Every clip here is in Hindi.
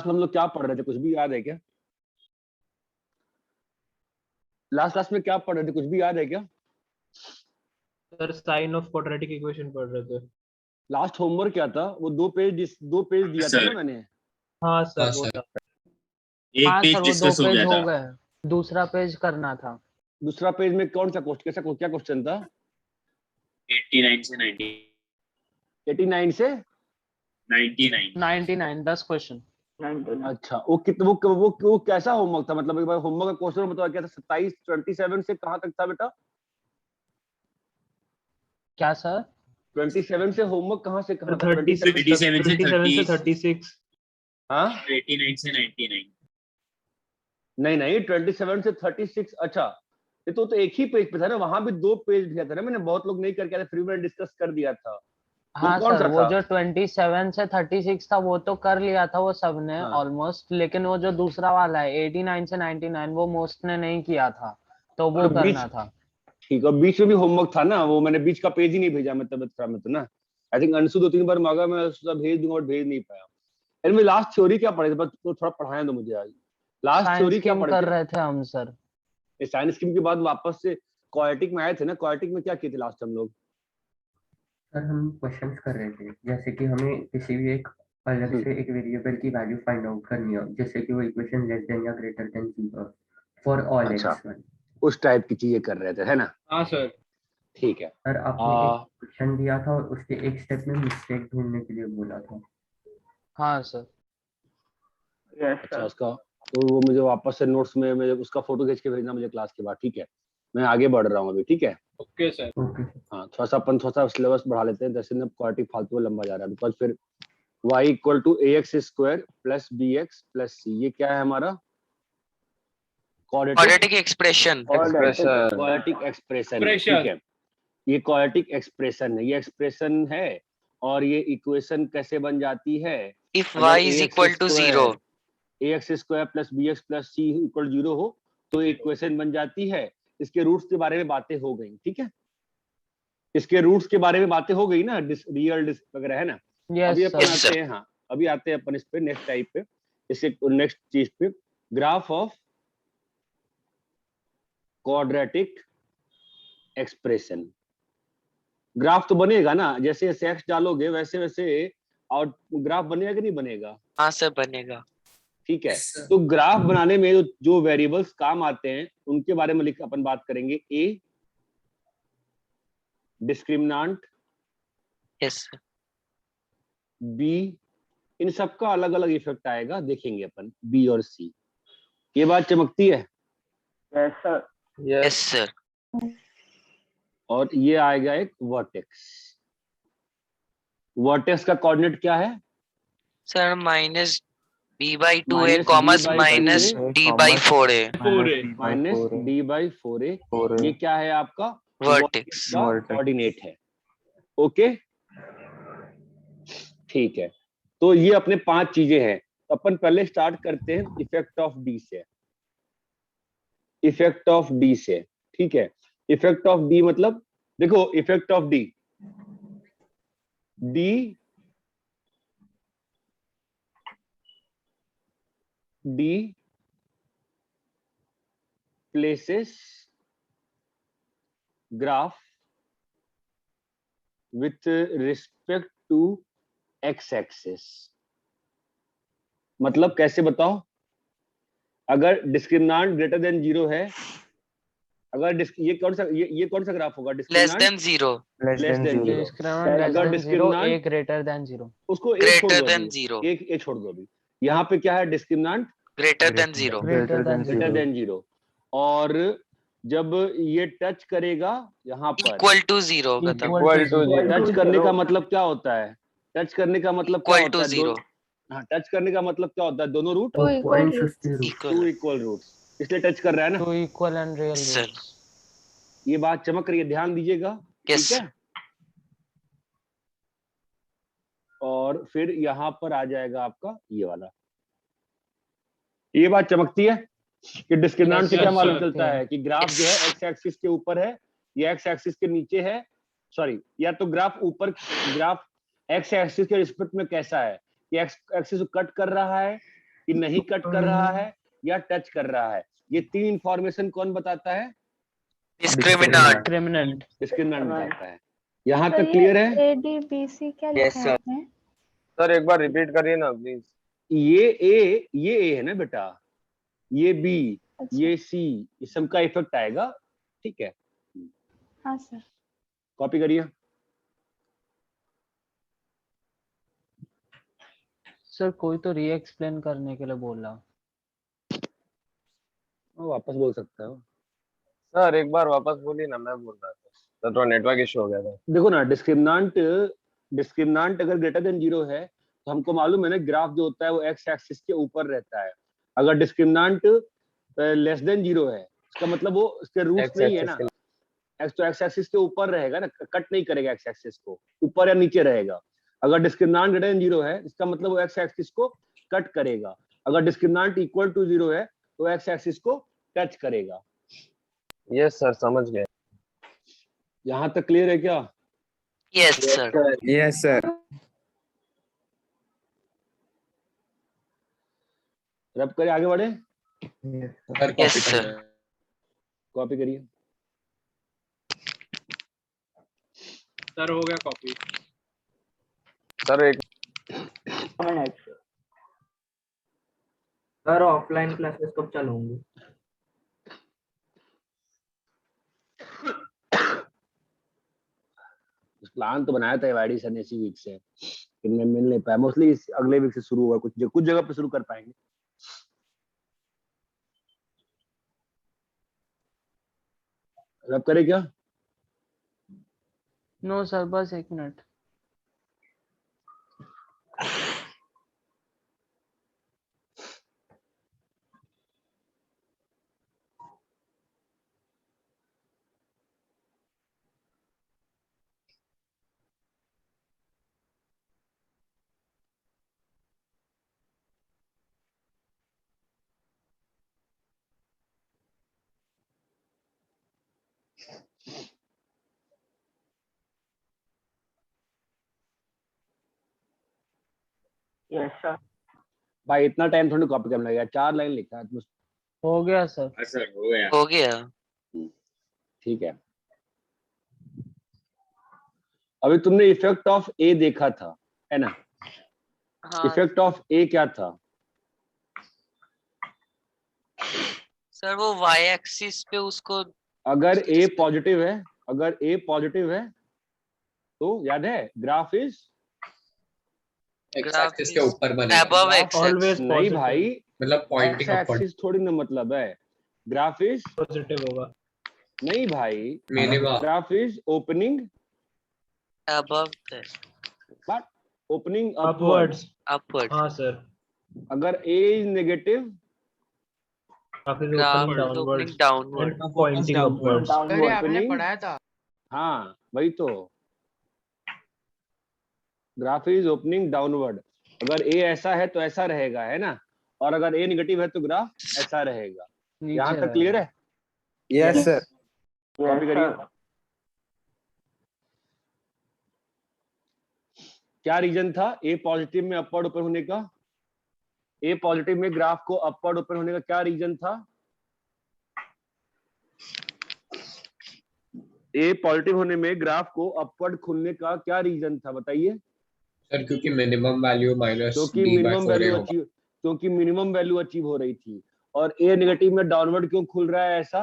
हम लोग क्या पढ़ रहे थे, कुछ भी याद है क्या? लास्ट क्लास में क्या पढ़ रहे थे, कुछ भी याद है क्या? Sir sign of quadratic equation पढ़ रहे थे। लास्ट होमवर्क क्या था? वो 2 पेज दिया था ना मैंने। हाँ सर वो था। एक हाँ पेज सर, वो 2 डिस्कस हो पेज गया हो था। गए, दूसरा पेज करना था। दूसरा पेज में कौन सा क्वेश्चन, कैसा क्या क्वेश्चन था? 89 से 90 89 से 99 99 10 क्वेश्चन। अच्छा, वो कितना वो कैसा होमवर्क था? मतलब एक बार होमवर्क का क्वेश्चन बताओ क्या था? 27 से कहाँ तक था बेटा? क्या सर? 27 से होमवर्क कहाँ से कहाँ तक? 37 27 से 36। हाँ 89 से 99। नहीं 27 से 36। अच्छा, ये तो एक ही पेज पे था ना, वहां भी 2 पेज दिया था ना मैंने, बहुत लोग नहीं करके आए, फ्री में डिस्कस कर दिया था। हाँ कौन सर, सा वो था? जो 27 से 36 था वो तो कर लिया था वो सबने हाँ। ऑलमोस्ट, लेकिन वो जो दूसरा वाला है 89 से 99 वो मोस्ट ने नहीं किया था, तो वो और करना था। ठीक है, बीच में भी होमवर्क था ना, वो मैंने बीच का पेज ही नहीं भेजा, मैं तबियत खराब में तो ना। आई थिंक अंशु 2-3 बार मांगा, मैं उसका भेज दूंगा और भेज नहीं पाया। एनवे लास्ट थ्योरी क्या पढ़े थे? बस तो थोड़ा पढ़ाएं दो मुझे आज। लास्ट साइंस थ्योरी क्या स्कीम पढ़े कर थे? रहे थे हम सर। साइंस स्कीम के बाद वापस से क्वाड्रेटिक में आए थे ना। क्वाड्रेटिक में क्या किए थे लास्ट हम लोग? सर हम क्वेश्चंस कर रहे थे, जैसे कि हमें किसी भी एक अलग से एक वेरिएबल की वैल्यू फाइंड आउट करनी हो, जैसे कि वो इक्वेशन लेस देन या ग्रेटर देन 0 फॉर ऑल अच्छा, x1। उस टाइप की चीजें कर रहे थे, है ना? हाँ सर। ठीक है। सर आपने एक क्वेश्चन दिया था और उसके एक स्टेप में मिस्टेक ढूंढने के लिए बोला था। हाँ सर। अच्छा, उसका तो वो मुझे वापस से नोट्स में मुझे उसका फोटो खींच के भेजना मुझे क्लास के बाद, ठीक है? मैं आगे बढ़ रहा हूँ अभी, ठीक है? Okay sir. ओके हाँ, थोड़ा सा सिलेबस बढ़ा लेते हैं, जैसे क्वाड्रेटिक फालतू में लंबा जा रहा है, बिकॉज फिर y equal to ax square plus bx plus c, ये क्या है हमारा? Quadratic expression. क्वाड्रेटिक एक्सप्रेशन, ठीक है? ये क्वाड्रेटिक एक्सप्रेशन है, ये एक्सप्रेशन है। और ये इक्वेशन कैसे बन जाती है? If y is equal to 0, ax square plus bx plus c equal 0 हो तो इक्वेशन बन जाती है। इसके रूट्स के बारे में बातें हो गई, ठीक है? इसके रूट्स के बारे में बातें हो गई ना, रियल डिस्क वगैरह, है ना? अभी अपन यस आते हैं, हाँ अभी आते हैं अपन इस पे नेक्स्ट टाइप पे, इससे नेक्स्ट चीज पे, graph of quadratic expression. Graph तो बनेगा ना, जैसे जैसे एक्स डालोगे वैसे वैसे और ग्राफ बनेगा कि नहीं बनेगा? हाँ सर बनेगा। ठीक है। तो ग्राफ बनाने में जो वेरिएबल्स काम आते हैं उनके बारे में लिख अपन बात करेंगे। ए डिस्क्रिमिनांट, यस सर। बी, इन सबका अलग अलग इफेक्ट आएगा, देखेंगे अपन बी और सी। ये बात चमकती है? Yes sir. और ये आएगा एक वर्टेक्स। वर्टेक्स का कोऑर्डिनेट क्या है? Sir minus b/2a minus commas b/2a, minus d/4a minus d/4a। ये क्या है आपका? वर्टेक्स। का कोऑर्डिनेट है। ओके, ठीक है। तो ये अपने 5 चीजें हैं। तो अपन पहले स्टार्ट करते हैं इफेक्ट ऑफ डी से। इफेक्ट ऑफ डी से, ठीक है? इफेक्ट ऑफ डी मतलब, देखो effect of D, D places graph with respect to x axis। मतलब कैसे बताओ? अगर डिस्क्रिमिनांट ग्रेटर देन 0 है, अगर ये कौन सा ग्राफ होगा? Less discriminant than 0, less than 0। अगर डिस्क्रिमिनांट a ग्रेटर देन 0, उसको ए छोड़ ग्रेटर दो देन अभी, 0, एक ए छोड़ दो अभी। यहाँ पे क्या है? डिस्क्रिमिनांट ग्रेटर देन 0, ग्रेटर देन 0। और जब ये टच करेगा यहाँ पर, इक्वल टू 0 खत्म। टच करने का मतलब क्या होता है? टच करने का मतलब क्या इक्वल होता टू है? 0, हाँ, टच करने का मतलब क्या होता है? दोनों root two equal. Equal roots, इसलिए टच कर रहा है ना। Two equal and real sir. Roots. ये बात चमक रही है, ध्यान दीजिएगा, यस। ठीक है? और फिर यहाँ पर आ जाएगा आपका ये वाला। ये बात चमकती है कि डिस्क्रिमिनांट से क्या मालूम चलता है कि ग्राफ जो है एक्स एक्सिस के ऊपर है या एक्स एक्सिस के नीचे है। सॉरी, या तो ग्राफ ऊपर, ग्राफ एक्स एक्सिस के रिस्पेक्ट में कैसा है, कि एक्स एक्सिस को कट कर रहा है कि नहीं कट कर रहा है या टच कर रहा है। ये तीन इंफॉर्मेशन कौन बताता है? डिस्क्रिमिनेंट। क्रिमिनेंट। डिस्क्रिमिनेंट बताता है। यहाँ सर तक क्लियर है? ये ADBC क्या लिखा है इसमें? सर एक बार रिपीट करिए ना प्लीज। ये ए है ना बेटा, ये बी, अच्छा। ये सी, इस सब का इफेक्ट आएगा। ठीक है, हाँ सर। कॉपी करिए। सर कोई तो री एक्सप्लेन करने के लिए बोल रहा। वापस बोल सकते हो। सर एक बार वापस बोलिए ना, मैं बोल रहा था सर, थोड़ा नेटवर्क इशू हो गया था। देखो ना, डिस्क्रिमिनांट अगर ग्रेटर देन 0 है तो हमको मालूम है ना, ग्राफ जो होता है वो एक्स एक्सिस के ऊपर रहता है। अगर डिस्क्रिमिनांट लेस देन 0 है, इसका मतलब वो उसके रूट्स नहीं है ना, एक्स तो एक्स एक्सिस के ऊपर रहेगा ना, कट नहीं करेगा एक्स एक्सिस को, ऊपर या नीचे रहेगा। अगर डिस्क्रिमिनांट ग्रेटर देन 0 है, इसका मतलब वो एक्स एक्सिस को कट करेगा। अगर डिस्क्रिमिनांट इक्वल टू 0 है तो एक्स एक्सिस को टच करेगा। यस सर, समझ गए। यहाँ तक क्लियर है क्या? Yes sir. Yes sir. रब करें, आगे बढ़े। Yes sir. कॉपी करिए। सर हो गया कॉपी। सर एक सर ऑफलाइन क्लासेस कब चालू होंगी? प्लान तो बनाया था एवाईडी सर ने इसी वीक से, इनमें मिल नहीं पाया। मोस्टली इस अगले वीक से शुरू होगा, कुछ जगह पे शुरू कर पाएंगे। रब करे क्या? नो सर, बस 1 मिनट। Yes sir. भाई इतना टाइम थोड़ी कॉपी करने लगेगा, 4 लाइन लिखा है तुम। हो गया सर। हाँ सर हो गया। हो गया। ठीक है, अभी तुमने इफेक्ट ऑफ ए देखा था, है ना? हाँ इफेक्ट ऑफ ए क्या था? सर, वो वाई एक्सिस पे उसको अगर ए पॉजिटिव है, अगर ए पॉजिटिव है तो याद है graph is x graph axis के ऊपर बनेगा। above x ऑलवेज नहीं भाई, मतलब एक्स पॉइंटिंग अपवर्ड। एक्सिस थोड़ी ना मतलब है। ग्राफ इज पॉजिटिव होगा। नहीं भाई, minima. Graph is opening above the but opening upward. Upwards. upward हाँ सर। अगर ए इज नेगेटिव, काफी graph opening is opening downwards downward and Poynting upwards. अरे आपने पढ़ाया था। हाँ वही तो, ग्राफ इज ओपनिंग डाउनवर्ड। अगर ए ऐसा है तो ऐसा रहेगा, है ना? और अगर ए नेगेटिव है तो ग्राफ ऐसा रहेगा। यहाँ नीचे तक क्लियर है? Yes sir. कॉपी करिए। क्या रीजन था ए पॉजिटिव में अपवर्ड ओपन होने का? ए पॉजिटिव में ग्राफ को अपवर्ड ओपन होने का क्या रीजन था? ए पॉजिटिव होने में ग्राफ को अपवर्ड खुलने का क्या रीजन था, बताइए? सर क्योंकि मिनिमम वैल्यू माइनस क्योंकि डी बाय मिनिमम 4 वैल्यू होगा। अचीव, क्योंकि मिनिमम वैल्यू अचीव हो रही थी। और ए नेगेटिव में डाउनवर्ड क्यों खुल रहा है ऐसा?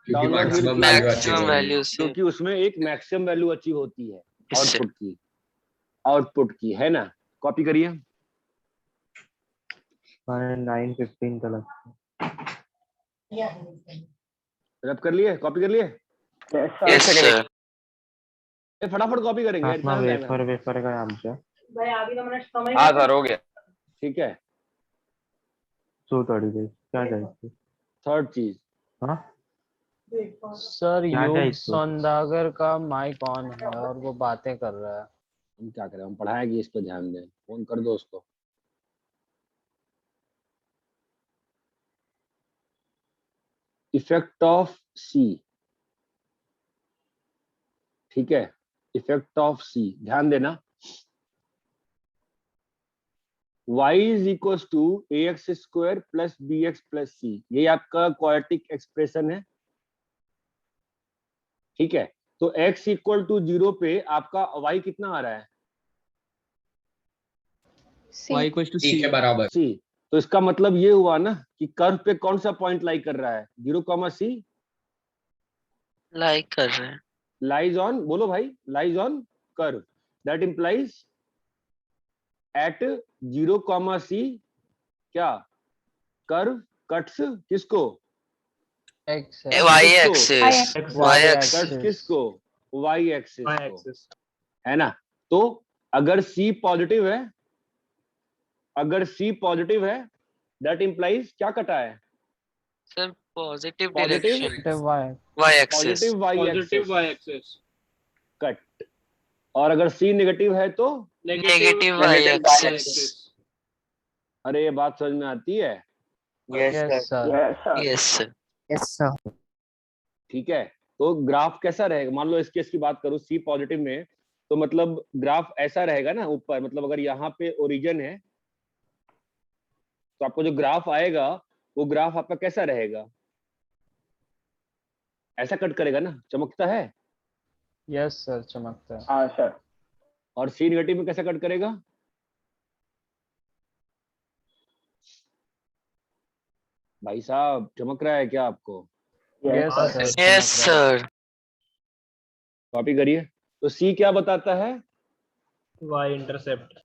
क्योंकि downward maximum value achieve maximum हो रही है। value से क्योंकि उसमें एक मैक्सिमम वैल्यू अचीव होती है इससे आउटपुट की, है ना? कॉपी करिए। 9:15 तक। रब कर लिए, कॉपी कर लिए? yes sir फटाफट कॉपी करेंगे, इतना टाइम है। वेफर का आमच्या हाँ सर हो गया। ठीक है, सो थोड़ी देर क्या चाहिए? थर्ड चीज, हाँ सर क्या योग चाहिए इसको? सौदागर का माइक ऑन है और वो बातें कर रहा है। हम क्या करें, हम पढ़ाएंगे, इस पे ध्यान दें। फोन कर दो उसको। इफेक्ट ऑफ सी, ठीक है? इफेक्ट ऑफ सी, ध्यान देना। y is equal to ax square plus bx plus c, ये आपका क्वाड्रेटिक एक्सप्रेशन है, ठीक है। तो x इक्वल टू 0 पे आपका y कितना आ रहा है? C C के बराबर। c। तो इसका मतलब ये हुआ ना कि कर्व पे कौन सा पॉइंट लाई कर रहा है? 0, c लाइक कर रहे हैं। lies on, बोलो भाई, lies on curve. That implies at 0, c क्या कर्व कट्स किसको? X Y किसको? एक्सिस, Y एक्सिस, कट्स किसको? y एक्सिस Y को, axis. है ना। तो अगर c पॉजिटिव है, अगर c पॉजिटिव है, दैट इंप्लाइज क्या कटा है? Sir positive Positive? Direction, Y Y axis, positive y Positive axis Y axis. Cut. और अगर c नेगेटिव है तो? Negative Y Y axis. axis. अरे ये बात समझ में आती है? Yes sir. Yes sir. Yes sir. ठीक है। तो ग्राफ कैसा रहेगा? मान लो इस केस की बात करूं, सी पॉजिटिव में, तो मतलब ग्राफ ऐसा रहेगा ना ऊपर, मतलब अगर यहाँ पे ओरिजिन है तो आपको जो ग्राफ आएगा वो ग्राफ आपका कैसा रहेगा? ऐसा कट करेगा ना, चमकता है। Yes sir, चमकता है। हाँ सर। और सी नेगेटिव में कैसा कट करेगा? भाई साहब चमक रहा है क्या आपको? Yes sir, यस चमक रहा है। सर। कॉपी करिए। तो सी क्या बताता है? Y intercept.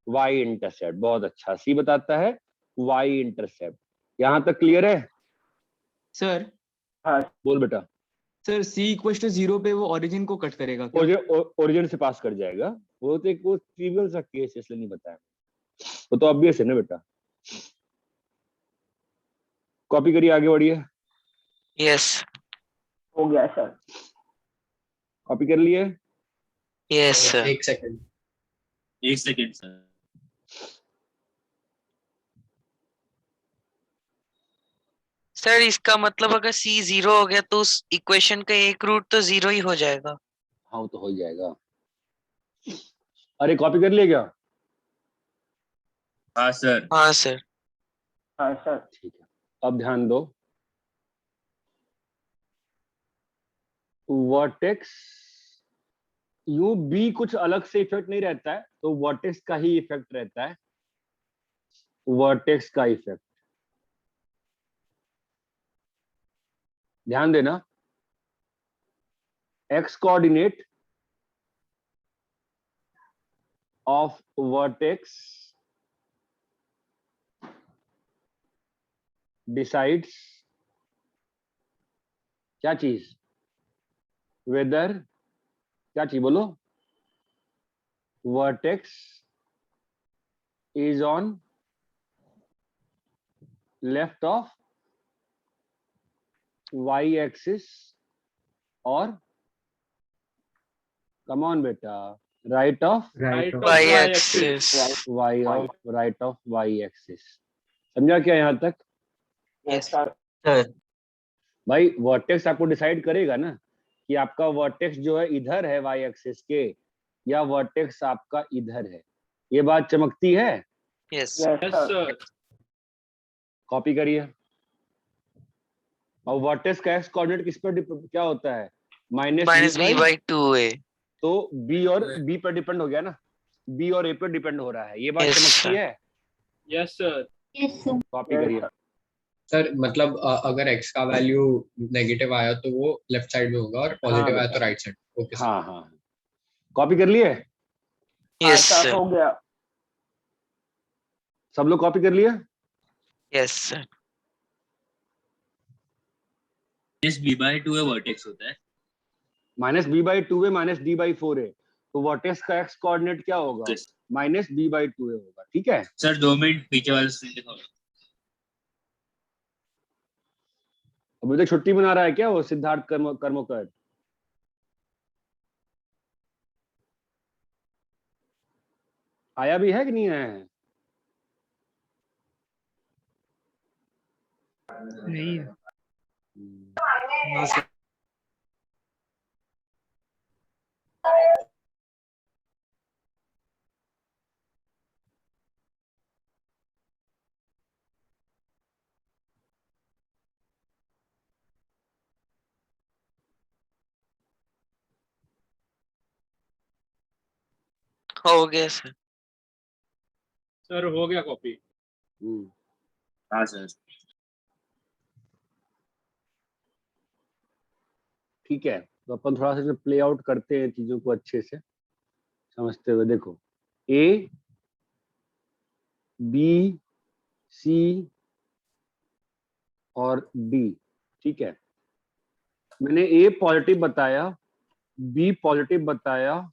Y intercept. बहुत अच्छा, सी बताता है वाई इंटरसेप्ट। यहाँ तक क्लियर है? सर बोल बेटा। सर C इक्वल टू 0 पे वो ओरिजिन को कट करेगा क्या? ओरिजिन से पास कर जाएगा। वो तो एक वो ट्रिवियल सा केस इसलिए नहीं बताया, वो तो ऑब्वियस है ना बेटा। कॉपी करिए, आगे बढ़िए। यस, हो गया सर। कॉपी कर लिए? Yes sir. एक सेकंड। सर। सर इसका मतलब अगर C 0 हो गया तो उस इक्वेशन का एक रूट तो 0 ही हो जाएगा। हाँ वो तो हो ही जाएगा। अरे कॉपी कर लिए क्या? हाँ सर। हाँ सर। हाँ सर। ठीक है, अब ध्यान दो। वर्टेक्स यू बी कुछ अलग से इफेक्ट नहीं रहता है, तो वर्टेक्स का ही इफेक्ट रहता है। वर्टेक्स का इफेक्ट ध्यान देना। X coordinate of vertex decides क्या चीज? वेदर क्या चीज बोलो? Vertex is on left of Y axis और कम ऑन बेटा right of right of Y Y axis. Y of right of Y axis. समझा क्या यहाँ तक? Yes sir. भाई वर्टेक्स आपको डिसाइड करेगा ना कि आपका वर्टेक्स जो है इधर है वाई एक्सिस के, या वर्टेक्स आपका इधर है। ये बात चमकती है? Yes Yes sir. कॉपी करिए। और वर्टेक्स का एक्स कोऑर्डिनेट किस पर क्या होता है? Minus B by 2A। तो बी और बी पर डिपेंड हो गया ना, बी और ए पर डिपेंड हो रहा है। ये बात Yes, चमकती sir. है? Yes sir. कॉपी करिए। सर मतलब अगर x का वैल्यू नेगेटिव आया तो वो लेफ्ट साइड में होगा और पॉजिटिव आया तो राइट साइड। Okay sir. हाँ हाँ, कॉपी कर लिए? Yes sir sir. हो गया। सब लोग कॉपी कर लिए? Yes sir. B/2 वर्टेक्स होता है। -b/2 है -d/4 है, तो वर्टेक्स का एक्स कोऑर्डिनेट क्या होगा? -b/2 होगा। ठीक है सर 2 मिनट पीछे वाला स्क्रीन दिखाओ। अभी तक छुट्टी मना रहा है क्या वो सिद्धार्थ कर्मकर? आया भी है कि नहीं आया है? नहीं है। No sir. हो गया सर। सर हो गया कॉपी। हाँ सर। ठीक है, तो अपन थोड़ा सा प्ले आउट करते हैं चीजों को अच्छे से समझते हुए। देखो ए बी सी और डी, ठीक है। मैंने ए पॉजिटिव बताया, बी पॉजिटिव बताया,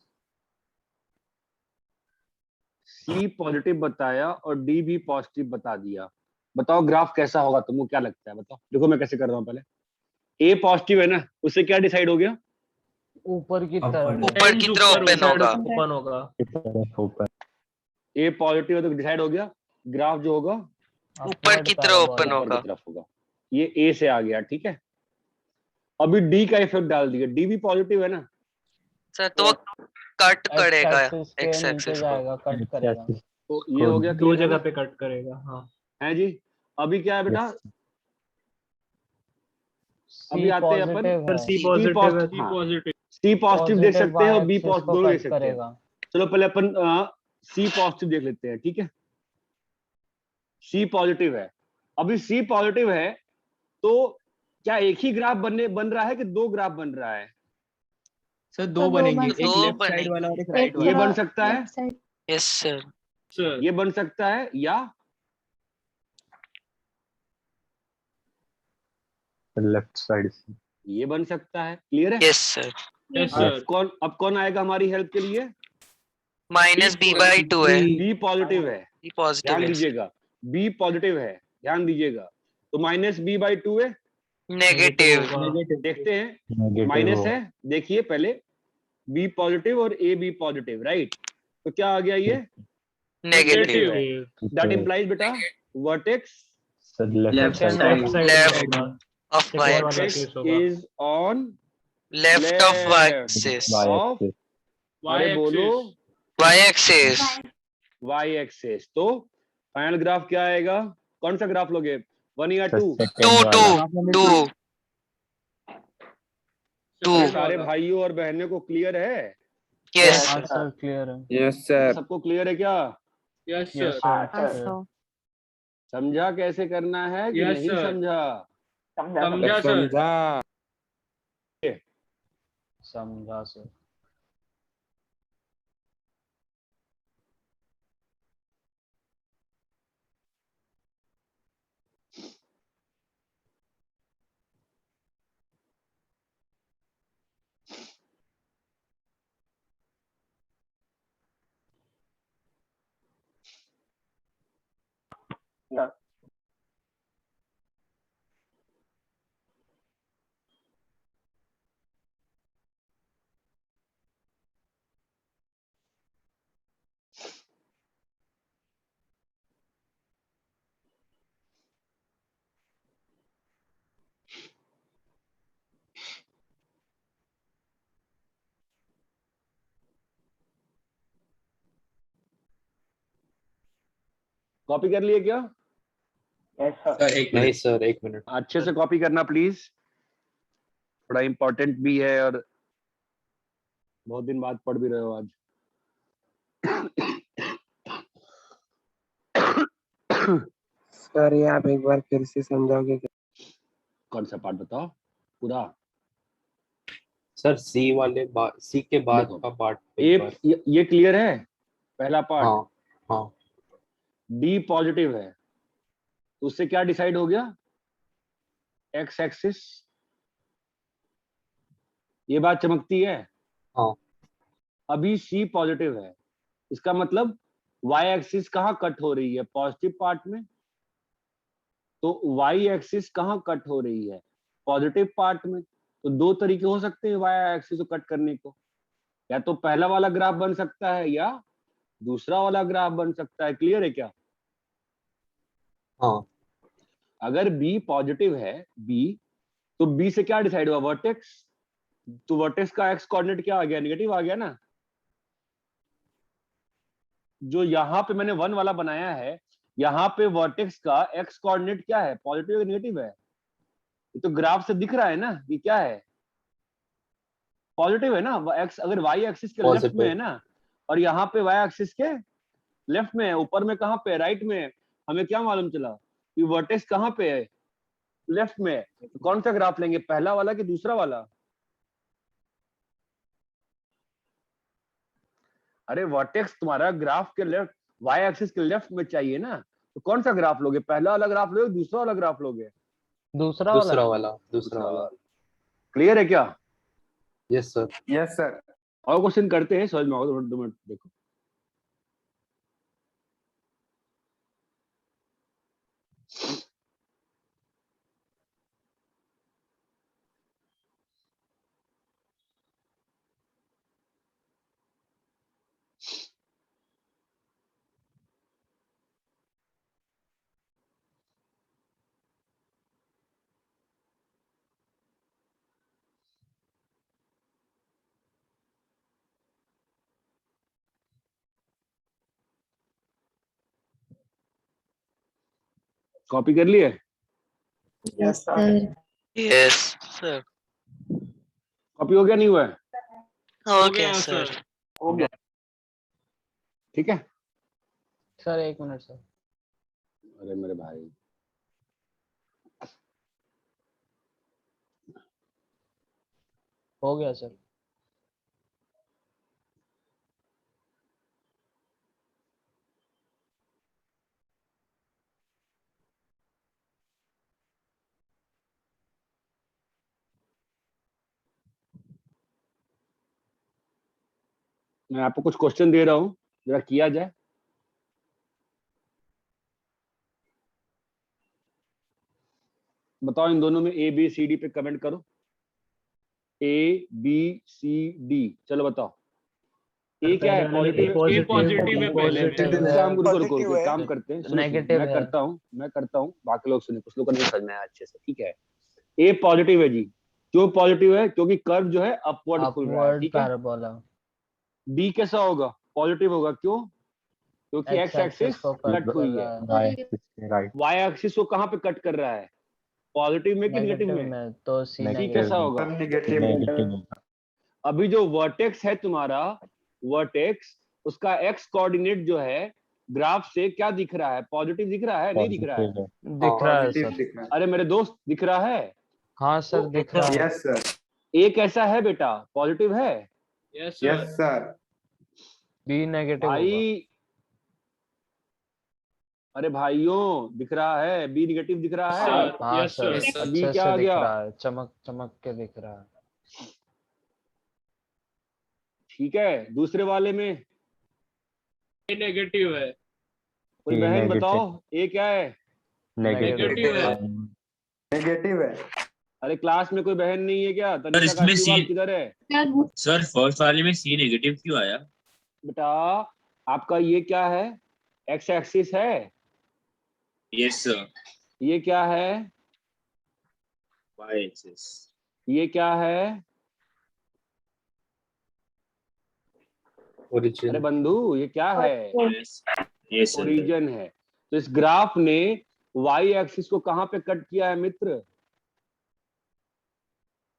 सी पॉजिटिव बताया और डी भी पॉजिटिव बता दिया। बताओ ग्राफ कैसा होगा, तुमको क्या लगता है? बताओ। देखो मैं कैसे कर रहा हूँ। पहले ए पॉजिटिव है ना, उससे क्या डिसाइड हो गया? ऊपर की तरफ ऊपर की तरफ ओपन होगा। ओपन होगा। ए पॉजिटिव है तो डिसाइड हो गया, ग्राफ जो होगा ऊपर की तरफ ओपन ऊपर की होगा। तरफ होगा। ये ए से आ गया, ठीक है। अभी डी का इफेक्ट डाल दिया, डी भी पॉजिटिव है ना, सर तो कट करेगा एक्स एक्स नीचे एक्सिस को। जाएगा, कट करेगा। तो ये हो गया दो clear है जगह ना? पे कट करेगा। हाँ है जी। अभी क्या है बेटा? अभी आते हैं अपन पॉजिटिव है, सी पॉजिटिव है। सी पॉजिटिव देख सकते हैं और बी y-axis पॉजिटिव को दोनों देख कट सकते हैं। करेगा। चलो पहले अपन सी पॉजिटिव देख लेते हैं, ठीक है। सी पॉजिटिव है। अभी सी पॉजिटिव है तो क्या एक ही ग्राफ बन रहा है कि दो ग्राफ बन रहा है? सर तो दो दो बनेंगे, बन एक दो लेफ्ट साइड बनेंगे। वाला और एक एक राइट ये वाला। बन सकता है, लेफ्ट साइड। Yes sir. ये बन सकता है, या लेफ्ट साइड से ये बन सकता है। क्लियर है? Yes sir. अब कौन आएगा हमारी हेल्प के लिए? माइनस b/2 है। बी पॉजिटिव है, बी पॉजिटिव ध्यान है। दीजिएगा। बी पॉजिटिव है, ध्यान दीजिएगा। तो -b/2 है, नेगेटिव। देखते हैं। माइनस है, देखिए पहले बी पॉजिटिव और ए बी पॉजिटिव, राइट। तो क्या आ गया ये? नेगेटिव। दैट इंप्लाइज बेटा वर्टेक्स लेफ्ट साइड लेफ्ट होगा। ऑफ y सेकंड वाला एक्सिस। केस होगा। Is on left of y axis. Of, अरे बोलो, y एक्सिस। y axis. तो फाइनल ग्राफ क्या आएगा? कौन सा ग्राफ लोगे, 1 या 2? 2 सारे भाइयों और बहनों को क्लियर है? यस सर क्लियर है। Yes sir. सबको क्लियर है क्या? यस हाँ सर। सर। समझा कैसे करना है कि नहीं समझा? समझा समझा। समझा सर। कॉपी कर लिए क्या? Yes sir. सर एक नहीं मिनट। सर, एक मिनट। अच्छे से कॉपी करना प्लीज, थोड़ा इम्पोर्टेंट भी है और बहुत दिन बाद पढ़ भी रहे हो आज। सर ये आप एक बार फिर से समझाओगे क्या? कौन सा पार्ट बताओ पूरा? सर सी वाले सी के बाद देखो, का पार्ट ये क्लियर है? पहला पार्ट। हाँ हाँ। डी पॉजिटिव है तो उससे क्या डिसाइड हो गया? X axis. ये बात चमकती है? हाँ। अभी सी पॉजिटिव है, इसका मतलब y एक्सिस कहाँ कट हो रही है? पॉजिटिव पार्ट में। तो y एक्सिस कहाँ कट हो रही है? पॉजिटिव पार्ट में। तो दो तरीके हो सकते हैं y एक्सिस को कट करने को, या तो पहला वाला ग्राफ बन सकता है या दूसरा वाला ग्राफ बन सकता है। क्लियर है क्या? हाँ। अगर b पॉजिटिव है, b, तो b से क्या डिसाइड हुआ? वर्टेक्स। तो वर्टेक्स का x कोऑर्डिनेट क्या आ गया? नेगेटिव आ गया ना। जो यहाँ पे मैंने 1 वाला बनाया है, यहाँ पे वर्टेक्स का x कोऑर्डिनेट क्या है? पॉजिटिव या नेगेटिव है? ये तो ग्राफ से दिख रहा है ना कि क्या है, पॉजिटिव है ना। x अगर y एक्सिस के लेफ्ट में है ना, और यहाँ पे वाई एक्सिस के लेफ्ट में है, ऊपर में कहाँ पे, राइट में है। हमें क्या मालूम चला कि वर्टेक्स कहाँ पे है, लेफ्ट में है। तो कौन सा ग्राफ लेंगे, पहला वाला कि दूसरा वाला? अरे वर्टेक्स तुम्हारा ग्राफ के लेफ्ट, वाई एक्सिस के लेफ्ट में चाहिए ना, तो कौन सा ग्राफ लोगे, पहला वाला ग्राफ लोगे, दूसरा वाला ग्राफ लोगे? दूसरा वाला। क्लियर है क्या? Yes sir. Yes sir. और क्वेश्चन करते हैं, समझ में आओगे, 2 मिनट देखो। कॉपी कर लिए? Yes sir. Yes sir. Copy हो गया, नहीं हुआ है? हो गया सर। हो गया। ठीक है। Sir 1 minute sir. अरे मेरे भाई, हो गया सर। मैं आपको कुछ क्वेश्चन दे रहा हूँ, जरा किया जाए। बताओ इन दोनों में ए बी सी डी पे कमेंट करो। ए बी सी डी, चलो बताओ। ए क्या है, पॉजिटिव? पॉजिटिव है पहले में। रुको, काम करते हैं, नेगेटिव मैं है। करता हूँ, बाकी लोग सुने, कुछ लोग को नहीं समझ में आया अच्छे से, ठीक है। ए पॉजिटिव है जी, क्यों पॉजिटिव है? क्योंकि कर्व जो है अपवर्ड खुल रहा है, अपवर्ड ठीक है। पैराबोला। बी कैसा होगा, पॉजिटिव होगा, क्यों? क्योंकि एक्स एक्सिस को कट हुई है, वाई एक्सिस को कहाँ पे कट कर रहा है, पॉजिटिव में कि नेगेटिव में? तो सी सी कैसा होगा? नेगेटिव। अभी जो वर्टेक्स है तुम्हारा, वर्टेक्स, उसका एक्स कोऑर्डिनेट जो है ग्राफ से क्या दिख रहा है, पॉजिटिव दिख रहा है, नहीं दिख रहा है? दिख रहा है सर। अरे मेरे दोस्त, दिख रहा है? हाँ सर दिख रहा है। Yes sir. ए कैसा है बेटा, पॉजिटिव है? Yes yes sir. Sir. B negative होगा। भाई, अरे भाइयों, दिख रहा है, बी निगेटिव दिख रहा है। हाँ यस सर, सर। अभी अच्छे क्या से आ दिख गया? रहा है, चमक चमक के दिख रहा है। ठीक है, दूसरे वाले में ए नेगेटिव है। कोई बहन बताओ, ए क्या है? नेगेटिव है। नेगेटिव है। अरे क्लास में कोई बहन नहीं है क्या? तनिषा इसमें काशीवाल सी- किधर है सर फर्स्ट वाले में सी नेगेटिव क्यों आया? बेटा? आपका ये क्या है, एक्स एक्सिस है, यस सर। ये क्या है, वाई एक्सिस। ये क्या है? ओरिजिन। अरे बंधु, ये क्या है? Yes yes sir. ओरिजिन है। तो इस ग्राफ ने वाई एक्सिस को कहां पे कट किया है मित्र?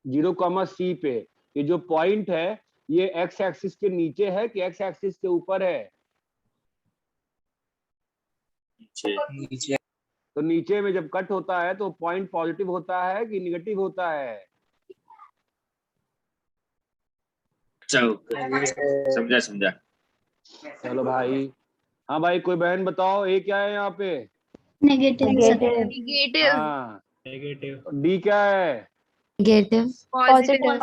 0, C पे। ये जो पॉइंट है, ये एक्स एक्सिस के नीचे है कि एक्स एक्सिस के ऊपर है? नीचे। तो नीचे में जब कट होता है तो पॉइंट पॉजिटिव होता है कि निगेटिव होता है? समझा समझा। चलो भाई। हाँ भाई, कोई बहन बताओ, ए क्या है यहाँ पे? नेगेटिव। हाँ, नेगेटिव। डी क्या है? पॉजिटिव।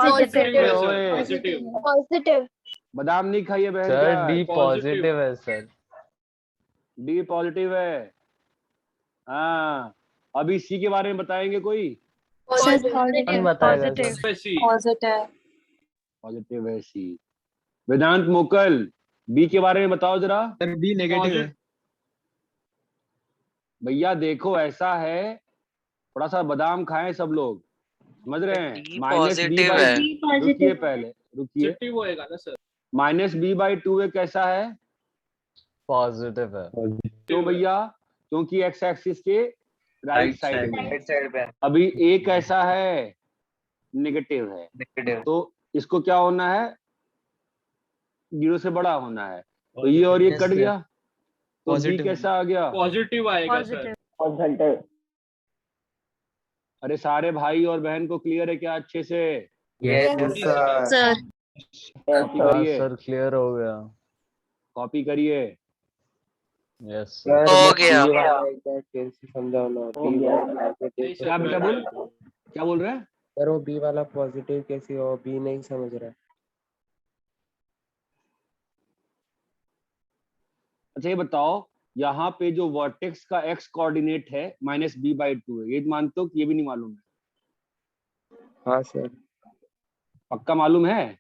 बादाम नहीं खाइए बहन, सर क्या डी है? पॉजिटिव है सर। डी पॉजिटिव है। हाँ, अभी सी के बारे में बताएंगे कोई? कौन बताएगा सर? पॉजिटिव है सी। वेदांत मोकल, बी के बारे में बताओ जरा। सर बी नेगेटिव है। भैया देखो, ऐसा है, थोड़ा सा बादाम खाएं सब लोग, समझ रहे हैं? D minus B positive by, है। रुकिए पहले, रुकिए। पॉजिटिव होएगा ना सर? माइनस बी बाई 2 कैसा है? पॉजिटिव है। क्यों भैया? क्योंकि एक्स एक्सिस के राइट साइड में। राइट साइड पे। अभी ए कैसा है? नेगेटिव है। नेगेटिव। तो इसको क्या होना है? 0 से बड़ा होना है, तो ये और ये कट गया, तो बी Positive. कैसा आ गया? पॉजिटिव आएगा सर। अरे सारे भाई और बहन को क्लियर है क्या अच्छे से? सर कॉपी करिए, सर क्लियर हो गया। कॉपी करिए। यस हो गया। क्या बेटा बोल, क्या बोल रहे हैं? सर वो बी वाला पॉजिटिव कैसे हो, बी नहीं समझ रहा है। अच्छा ये बताओ, यहाँ पे जो वर्टेक्स का एक्स कोऑर्डिनेट है -b/2 है, ये मानते हो कि ये भी नहीं मालूम है? हाँ सर। पक्का मालूम है?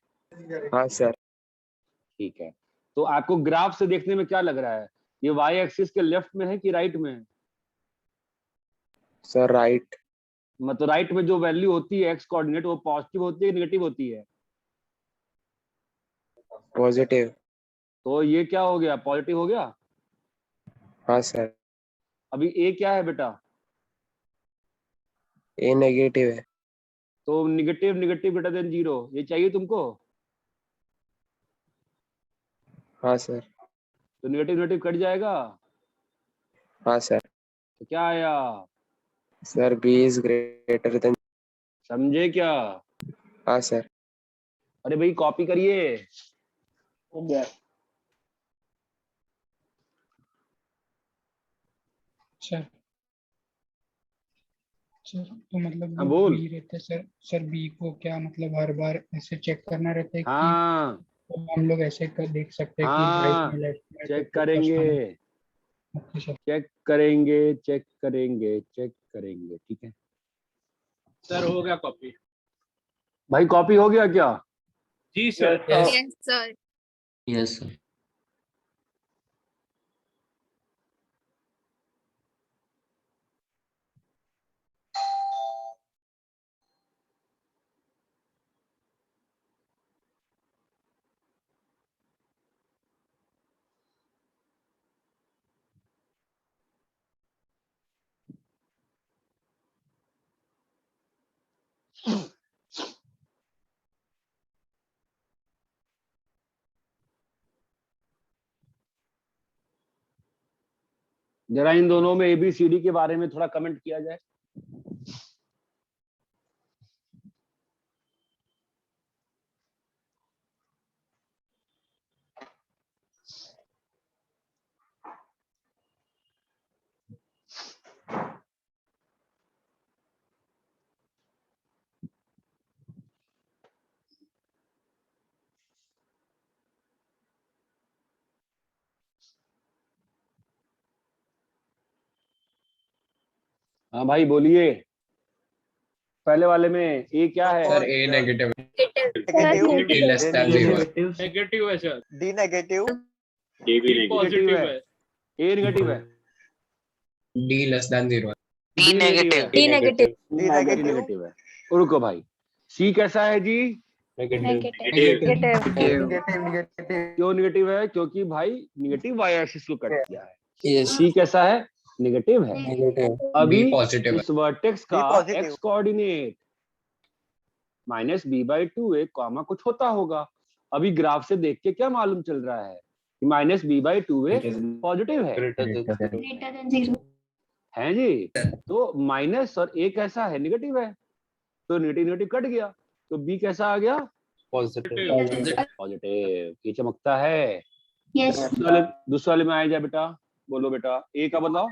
हाँ सर। ठीक है, तो आपको ग्राफ से देखने में क्या लग रहा है, ये y एक्सिस के लेफ्ट में है कि राइट में है? Sir right. मतलब राइट में जो वैल्यू होती है एक्स कोऑर्डिनेट, वो पॉजिटिव होती है नेगेटिव होती है? पॉजिटिव। तो ये क्या हो गया, पॉजिटिव हो गया। हाँ सर। अभी ए क्या है बेटा? ए नेगेटिव है। तो नेगेटिव नेगेटिव ग्रेटर देन 0, ये चाहिए तुमको? हाँ सर। तो नेगेटिव नेगेटिव कट जाएगा। हाँ सर। तो क्या आया? Sir B is greater than. समझे क्या? हाँ सर। अरे भाई कॉपी करिए। हो गया। सर तो मतलब हाँ, जो बोल। बी रहता है सर बी को क्या मतलब हर बार ऐसे चेक करना रहता है कि हाँ तो हम लोग ऐसे कर देख सकते हैं कि हाँ, राइट में लेफ्ट में चेक तो करेंगे, ओके सर। चेक करेंगे, चेक करेंगे, चेक करेंगे, ठीक है सर हो गया कॉपी। भाई। कॉपी हो गया क्या? जी sir. Yes sir. Yes sir. जरा इन दोनों में ABCD के बारे में थोड़ा कमेंट किया जाए। हाँ भाई बोलिए। पहले वाले में ए क्या है? Sir A negative negative. Less than 0 negative है सर। D negative. डी भी नेगेटिव। पॉजिटिव है। ए नेगेटिव है। D less than 0 D negative. D negative. D D negative. Negative है। रुको भाई, सी कैसा है जी? नेगेटिव। क्यों नेगेटिव है? क्योंकि भाई नेगेटिव y एक्सिस को कट किया है। यस सी कैसा है? नेगेटिव है। नेगेटिव। अभी बी पॉजिटिव है इस वर्टेक्स का B positive। X coordinate -b/2 एक कॉमा कुछ होता होगा। अभी ग्राफ से देख के क्या मालूम चल रहा है कि -b/2 पॉजिटिव है। हैं जी? तो माइनस और ए कैसा है? नेगेटिव है। तो नेगेटिव नेगेटिव कट गया, तो बी कैसा आ गया? पॉजिटिव। ये चमकता है। दूसरे वाले में आ जाए बेटा, बोलो बेटा ए का बताओ।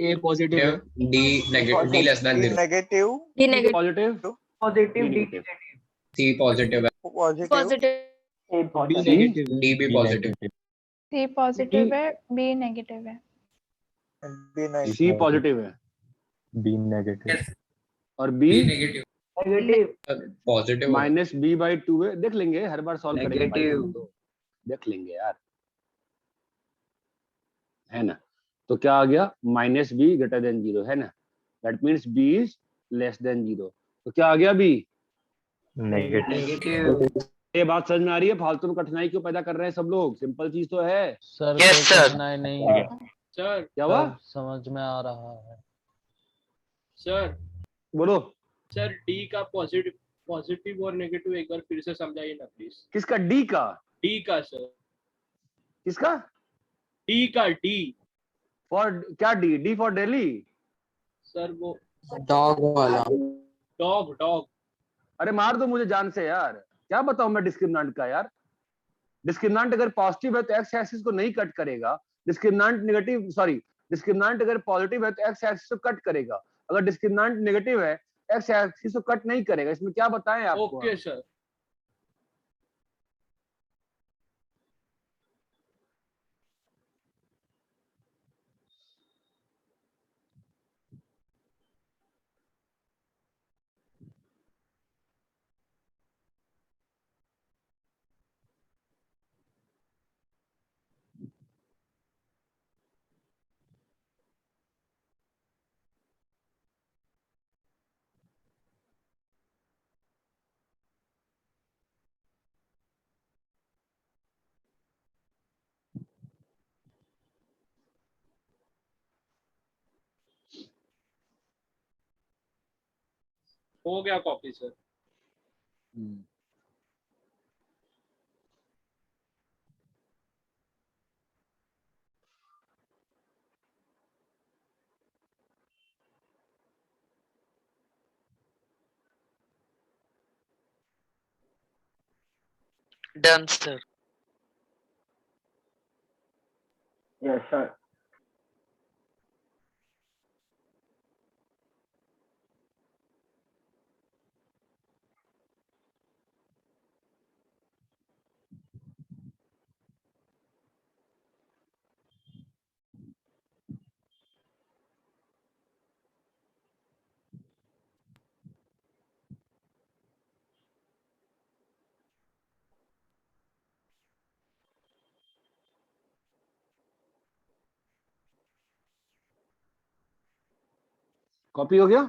ए पॉजिटिव है। D negative D less than 0 negative. Positive positive D negative. C positive है पॉजिटिव। बी नेगेटिव डी भी पॉजिटिव सी पॉजिटिव है, बी नेगेटिव है। B negative. सी पॉजिटिव है बी नेगेटिव और बी नेगेटिव पॉजिटिव -b/2 है। देख लेंगे, हर बार सॉल्व करेंगे भाई, Negative। तो देख लेंगे यार, है ना? तो क्या आ गया? -b ग्रेटर देन 0 है ना? That means b is less than 0। तो क्या आ गया? b negative. ये बात समझ में आ रही है? फालतू में कठिनाई क्यों पैदा कर रहे हैं सब लोग? सिंपल चीज तो है। सर Yes, कोई sir। कठिनाई नहीं है, सर। क्या हुआ? सब समझ में आ रहा है। सर बोलो। सर डी का पॉजिटिव और नेगेटिव एक बार फिर से समझाइए ना प्लीज। किसका? डी का? डी का सर, किसका? डी का, डी फॉर क्या? D? D for Delhi? Sir वो डॉग वाला। Dog, dog. अरे मार दो मुझे जान से यार, क्या बताऊं मैं डिस्क्रिमिनेंट का यार। डिस्क्रिमिनेंट अगर पॉजिटिव है तो एक्स एक्सिस को नहीं कट करेगा, डिस्क्रिमिनेंट नेगेटिव, सॉरी, डिस्क्रिमिनेंट अगर पॉजिटिव है तो एक्स एक्सिस को कट करेगा, अगर डिस्क्रिमिनेंट नेगेटिव है एक्स एक्सिस को कट नहीं करेगा। इसमें क्या बताएं आपको? Okay sir. हो गया copy sir. Done, sir. Yes, sir. Copy हो गया?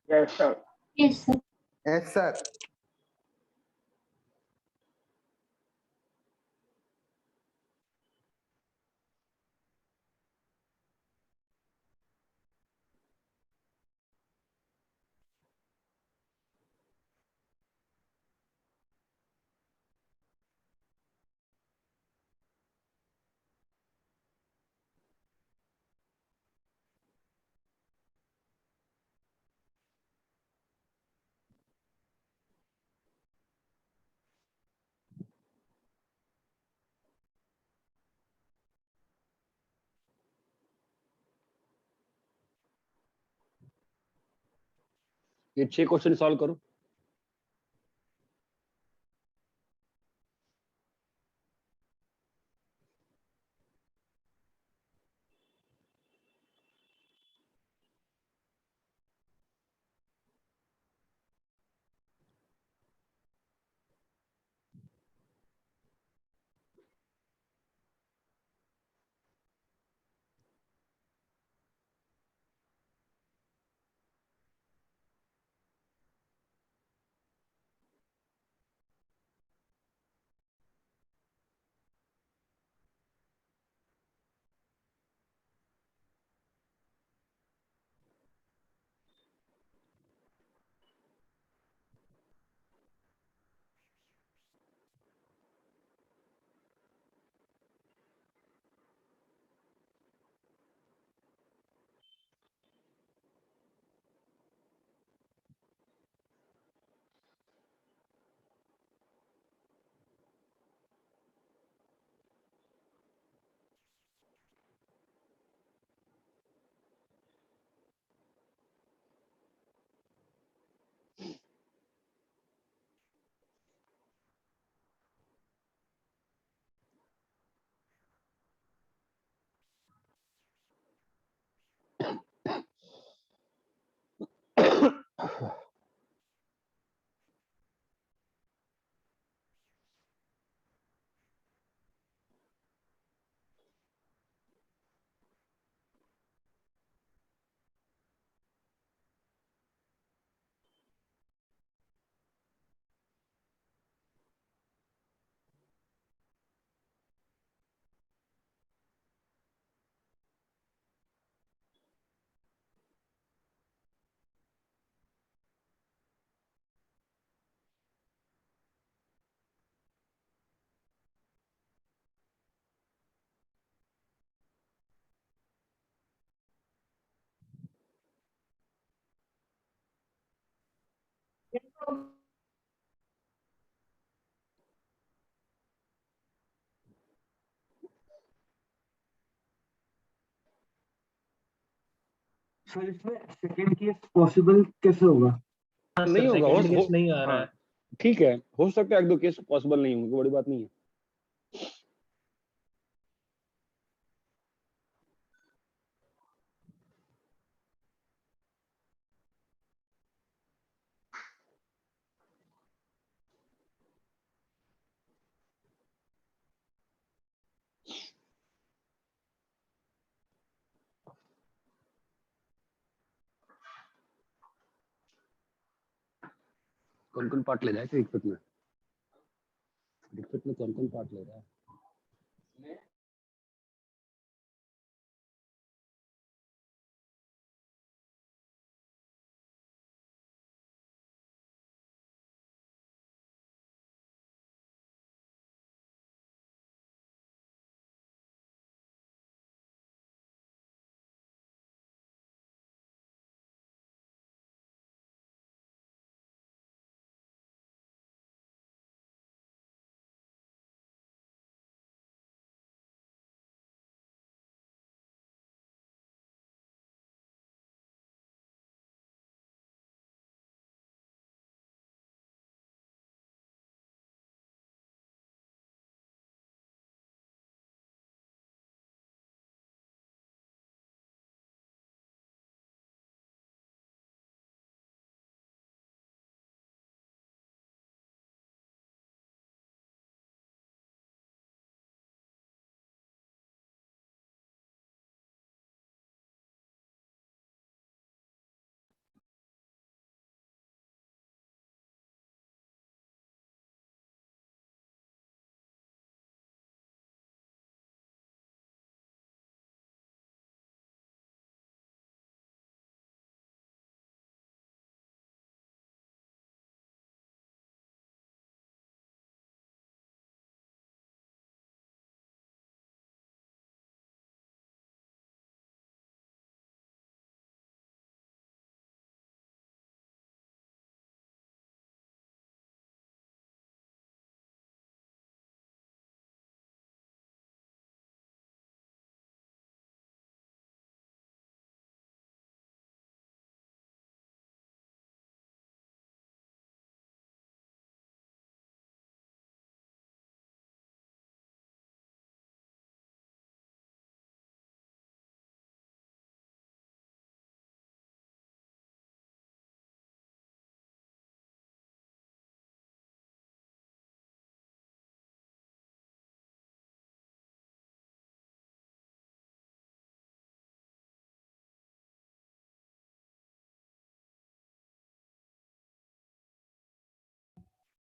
Yes, sir. Yes, sir. Yes sir. ये 6 क्वेश्चन सॉल्व करो। सर इसमें सेकंड केस पॉसिबल कैसे होगा? हाँ नहीं सर, होगा, सेकंड केस नहीं आ रहा हाँ है। ठीक है, हो सकता है एक दो केस पॉसिबल नहीं होंगे, बड़ी बात नहीं है। कौन कौन पार्ट ले रहा है क्रिकेट में? क्रिकेट में कौन कौन पार्ट ले रहा है?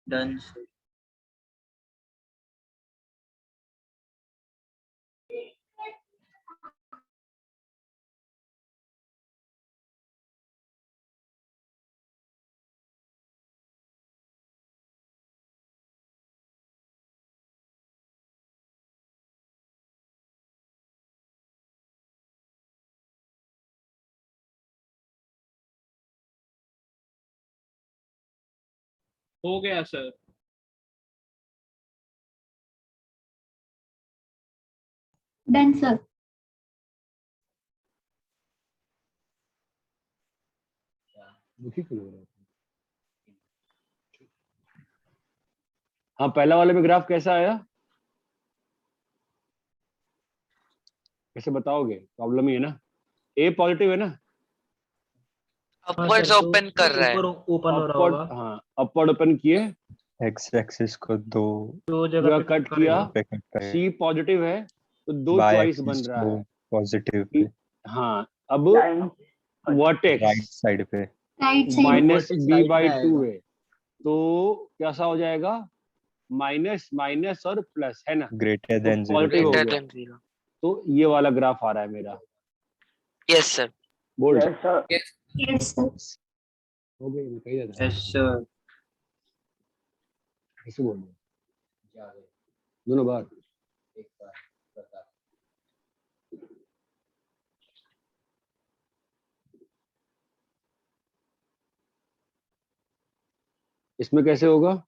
डन। हो गया सर। Done sir. दुखी क्यों हो रहा है? हाँ, पहला वाले में ग्राफ कैसा आया? कैसे बताओगे? प्रॉब्लम ही है ना। ए पॉजिटिव है ना? हाँ अपवर्ड्स सर, तो ओपन कर रहा है। ऊपर ओपन हो रहा अपवर्ड, होगा। हाँ अपवर्ड ओपन किए, एक्स एक्सिस को दो दो जगह जगह पे कट करेगा। किया, पे कट करें, सी पॉजिटिव है तो दो बाय चॉइस बन एक्सिस रहा को है पॉजिटिव कि पे, हाँ अब वर्टेक्स राइट साइड पे right side minus vertex B right by पे टू आएगा। है, तो कैसा हो जाएगा? माइनस माइनस और प्लस है ना, ग्रेटर तो देन जीरो पॉजिटिव हो ग्रेटर गया। देन 0। तो ये वाला ग्राफ आ रहा है मेरा। Yes sir. Bold yes sir. हो गया, मैं कही जाता यस सर। कैसे बोल रहे हो? दोनों बार इसमें कैसे होगा?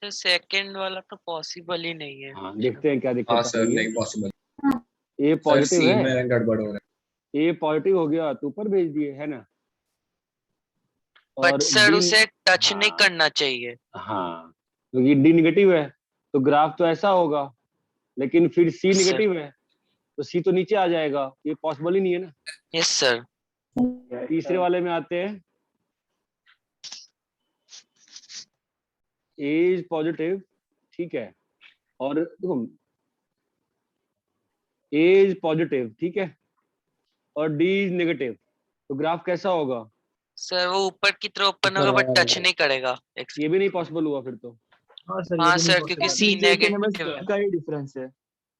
सर सेकंड वाला तो पॉसिबल ही नहीं है। हाँ देखते हैं क्या दिक्कत हाँ आ सर, रही है। नहीं पॉसिबल। ए सर पॉजिटिव सी है, में गड़बड़ हो रहा ए पॉजिटिव हो गया तो ऊपर भेज दिए, है ना। बट और सर डी, उसे टच नहीं हाँ करना चाहिए। हाँ, क्योंकि डी निगेटिव है तो ग्राफ तो ऐसा होगा, लेकिन फिर सी Yes, sir. निगेटिव है तो सी तो नीचे आ जाएगा, ये पॉसिबल ही नहीं है ना। Yes sir. तीसरे वाले में आते हैं, ए इज पॉजिटिव, ठीक है, और देखो ए इज पॉजिटिव, ठीक है, और डी इज नेगेटिव, तो ग्राफ कैसा होगा? सर वो ऊपर की तरफ ओपन होगा बट टच नहीं करेगा। ये भी नहीं पॉसिबल हुआ फिर तो, हाँ सर, हाँ सर, क्योंकि सी नेगेटिव है। का ही डिफरेंस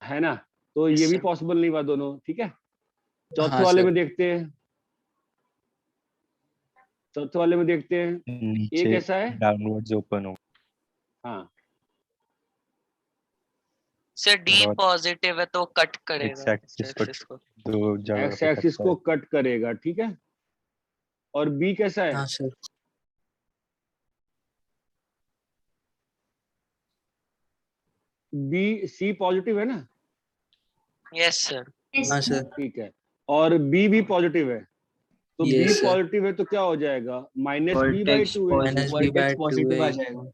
है ना, तो ये भी sir. पॉसिबल नहीं हुआ दोनों, ठीक है। चौथे हाँ, वाले सर। में देखते हैं, चौथे वाले में देखते हैं, ए नीचे कैसा है? डाउनवर्ड्स ओपन हो। हाँ सर डी और पॉजिटिव है तो कट एक्स करेगा एक्सिस को एक्सिस को। दो जगह एक्स पे एक्सिस करता को है। कट करेगा, ठीक है। और बी कैसा है? हाँ सर। बी, सी पॉजिटिव है ना, यस सर। हाँ सर। ठीक है, और बी भी पॉजिटिव है, तो बी Yes, sir. पॉजिटिव है तो क्या हो जाएगा? माइनस बी बाई टू है, minus B by two positive आ है। जाएगा।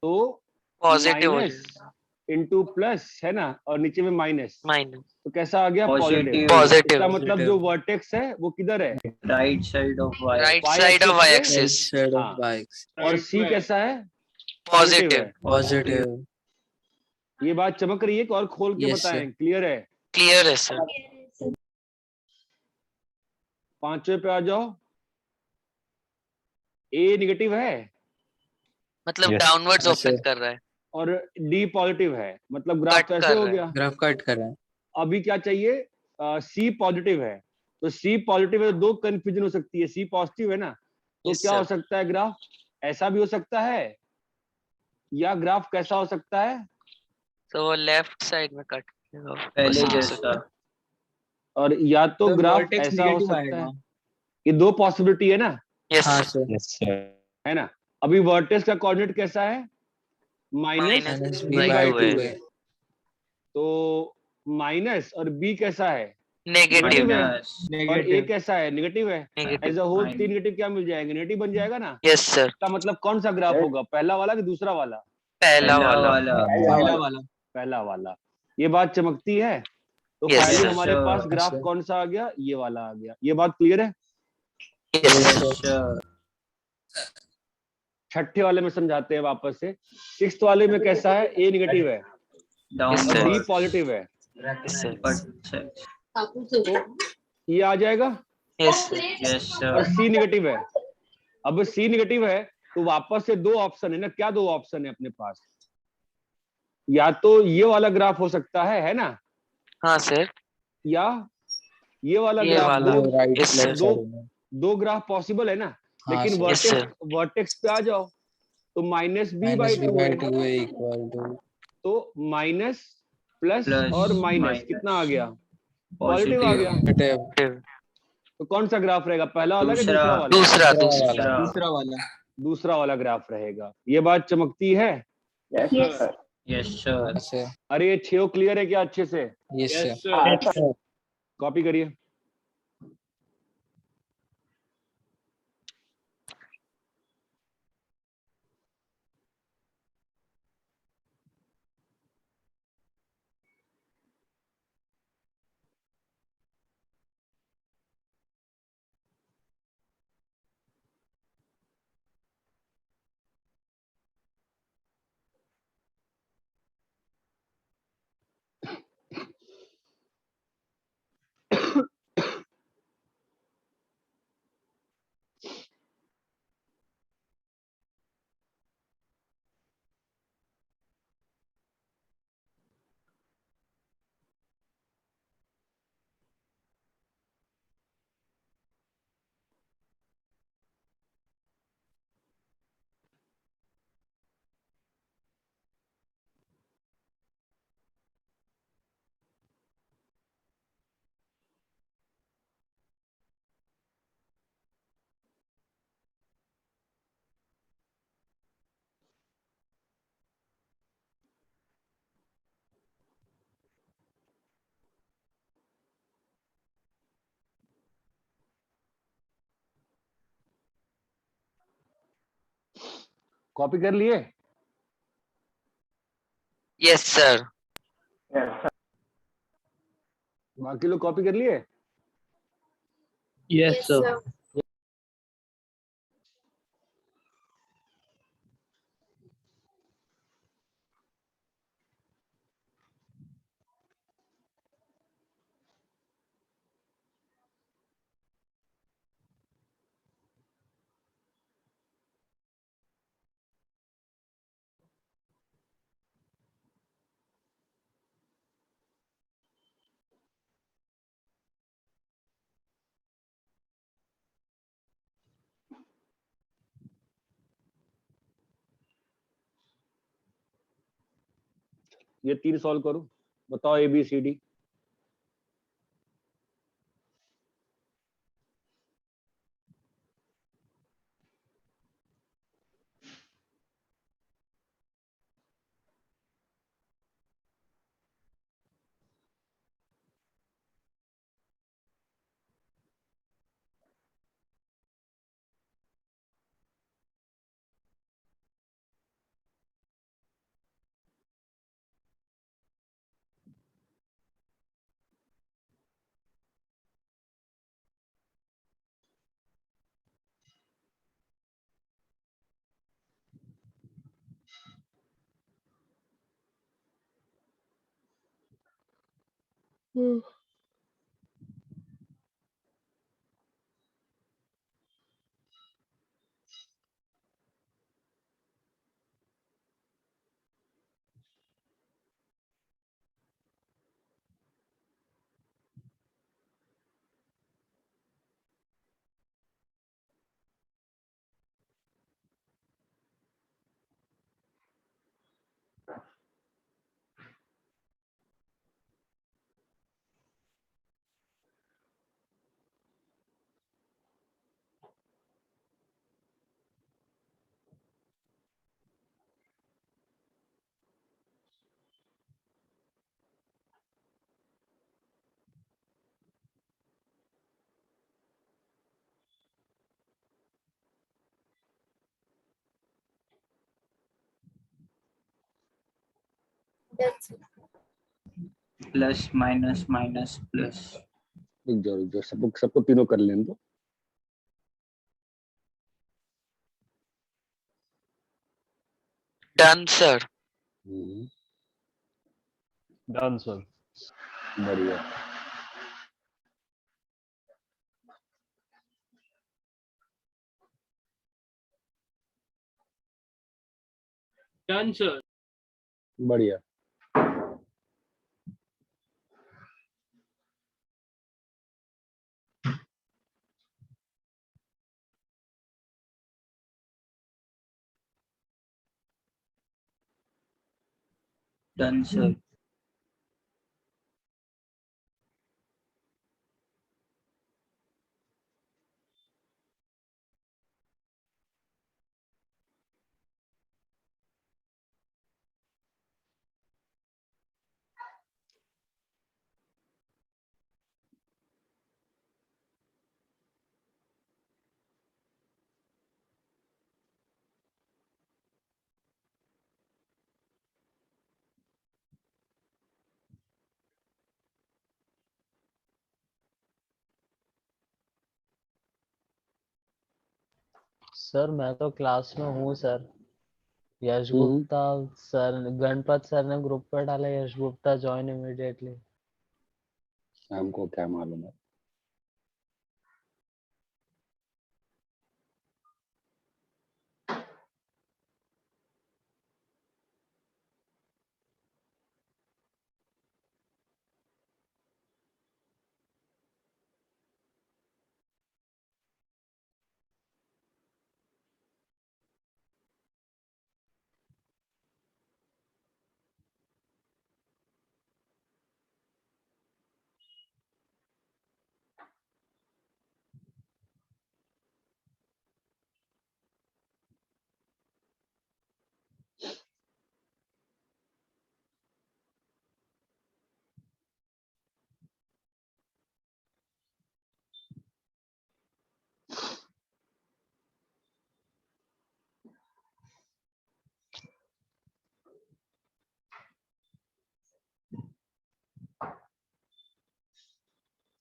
तो पॉजिटिव हो माइनस जाएगा। इंटू प्लस है ना, और नीचे में माइनस, माइनस तो कैसा आ गया? पॉजिटिव। पॉजिटिव। इसका मतलब जो वर्टेक्स है वो किधर है? Right side of Y right axis. Side हाँ। ऑफ बाइक्स। और सी कैसा है? पॉजिटिव। है। पॉजिटिव। ये बात चमक रही है कि और खोल के Yes, बताएं? sir. क्लियर है? क्लियर है सर। पांचवे पे आ जाओ, ए निगेटिव है मतलब Yes. डाउनवर्ड्स हाँ, ओपन sir. कर रहा है। और डी पॉजिटिव है, मतलब ग्राफ कट तो ऐसे कर हो रहा है। गया। ग्राफ कट कर रहा है। अभी क्या चाहिए? सी पॉजिटिव है, तो सी पॉजिटिव है, दो कंफ्यूजन हो सकती है। सी पॉजिटिव है ना, तो Yes, क्या sir. हो सकता है? ग्राफ ऐसा भी हो सकता है, या ग्राफ कैसा हो सकता है? तो वो लेफ्ट साइड में कट पहले जैसा। और या तो तो ग्राफ वर्टेक्स ऐसा हो नेगेटिव सकता आएगा। है, ये दो पॉसिबिलिटी है ना, यस हाँ सर। Yes, sir. है ना। अभी वर्टेक्स का कोऑर्डिनेट कैसा है? Minus minus B B by by two two है, है। तो माइनस और बी कैसा है? नेगेटिव है। और ए कैसा है? नेगेटिव है। नेगेटिव। एज अ होल तीन नेगेटिव क्या मिल जाएंगे? नेगेटिव बन जाएगा ना। Yes sir. इसका मतलब कौन सा ग्राफ होगा? पहला वाला कि दूसरा वाला? पहला वाला। पहला वाला। पहला वाला। ये बात चमकती है। तो Yes, फाइनली sir. हमारे पास ग्राफ sir. कौन सा आ गया? ये वाला आ गया। ये बात क्लियर है? Yes sir. छठे वाले में समझाते हैं वापस से। सिक्स्थ वाले में कैसा है? ए निगेटिव है यस और सर। बी पॉजिटिव है, यस सर। तो ये आ जाएगा। Yes sir. और सी निगेटिव है। अब सी निगेटिव है तो वापस से दो ऑप्शन है ना। क्या दो ऑप्शन है अपने पास? या तो ये वाला ग्राफ हो सकता है ना, हाँ सर। या ये वाला ये ग्राफ। वाला। Right Yes, sir. Left side में। दो ग्राफ पॉसिबल है ना, हाँ, लेकिन sir. Yes, वर्टेक्स वर्टेक्स पे आ जाओ तो minus B by minus B two by है, टू है इक्वल टू। तो माइनस प्लस और माइनस कितना आ गया? पॉजिटिव आ गया। नेगेटिव। तो कौन सा ग्राफ रहेगा? पहला वाला कि दूसरा वाला? दूसरा दूसरा वाला। दूसरा वाला ग्राफ रहेगा। ये बात चमकती है? Yes sir. सर। अरे ये 6 क्लियर है क्या अच्छे से? Yes sir. कॉपी करिए। कॉपी कर लिए? Yes sir. बाकी लोग कॉपी कर लिए? Yes, sir. ये 3 सॉल्व करूं? बताओ ABCD। Plus minus minus plus. रुक जाओ सबको तीनों कर लेने दो। Done sir. Done sir. बढ़िया। Done, sir. बढ़िया। Done sir. सर मैं तो क्लास में हूँ सर। यश गुप्ता सर, गणपत सर ने ग्रुप पर डाला यश गुप्ता ज्वाइन इमीडिएटली। हमको क्या मालूम है।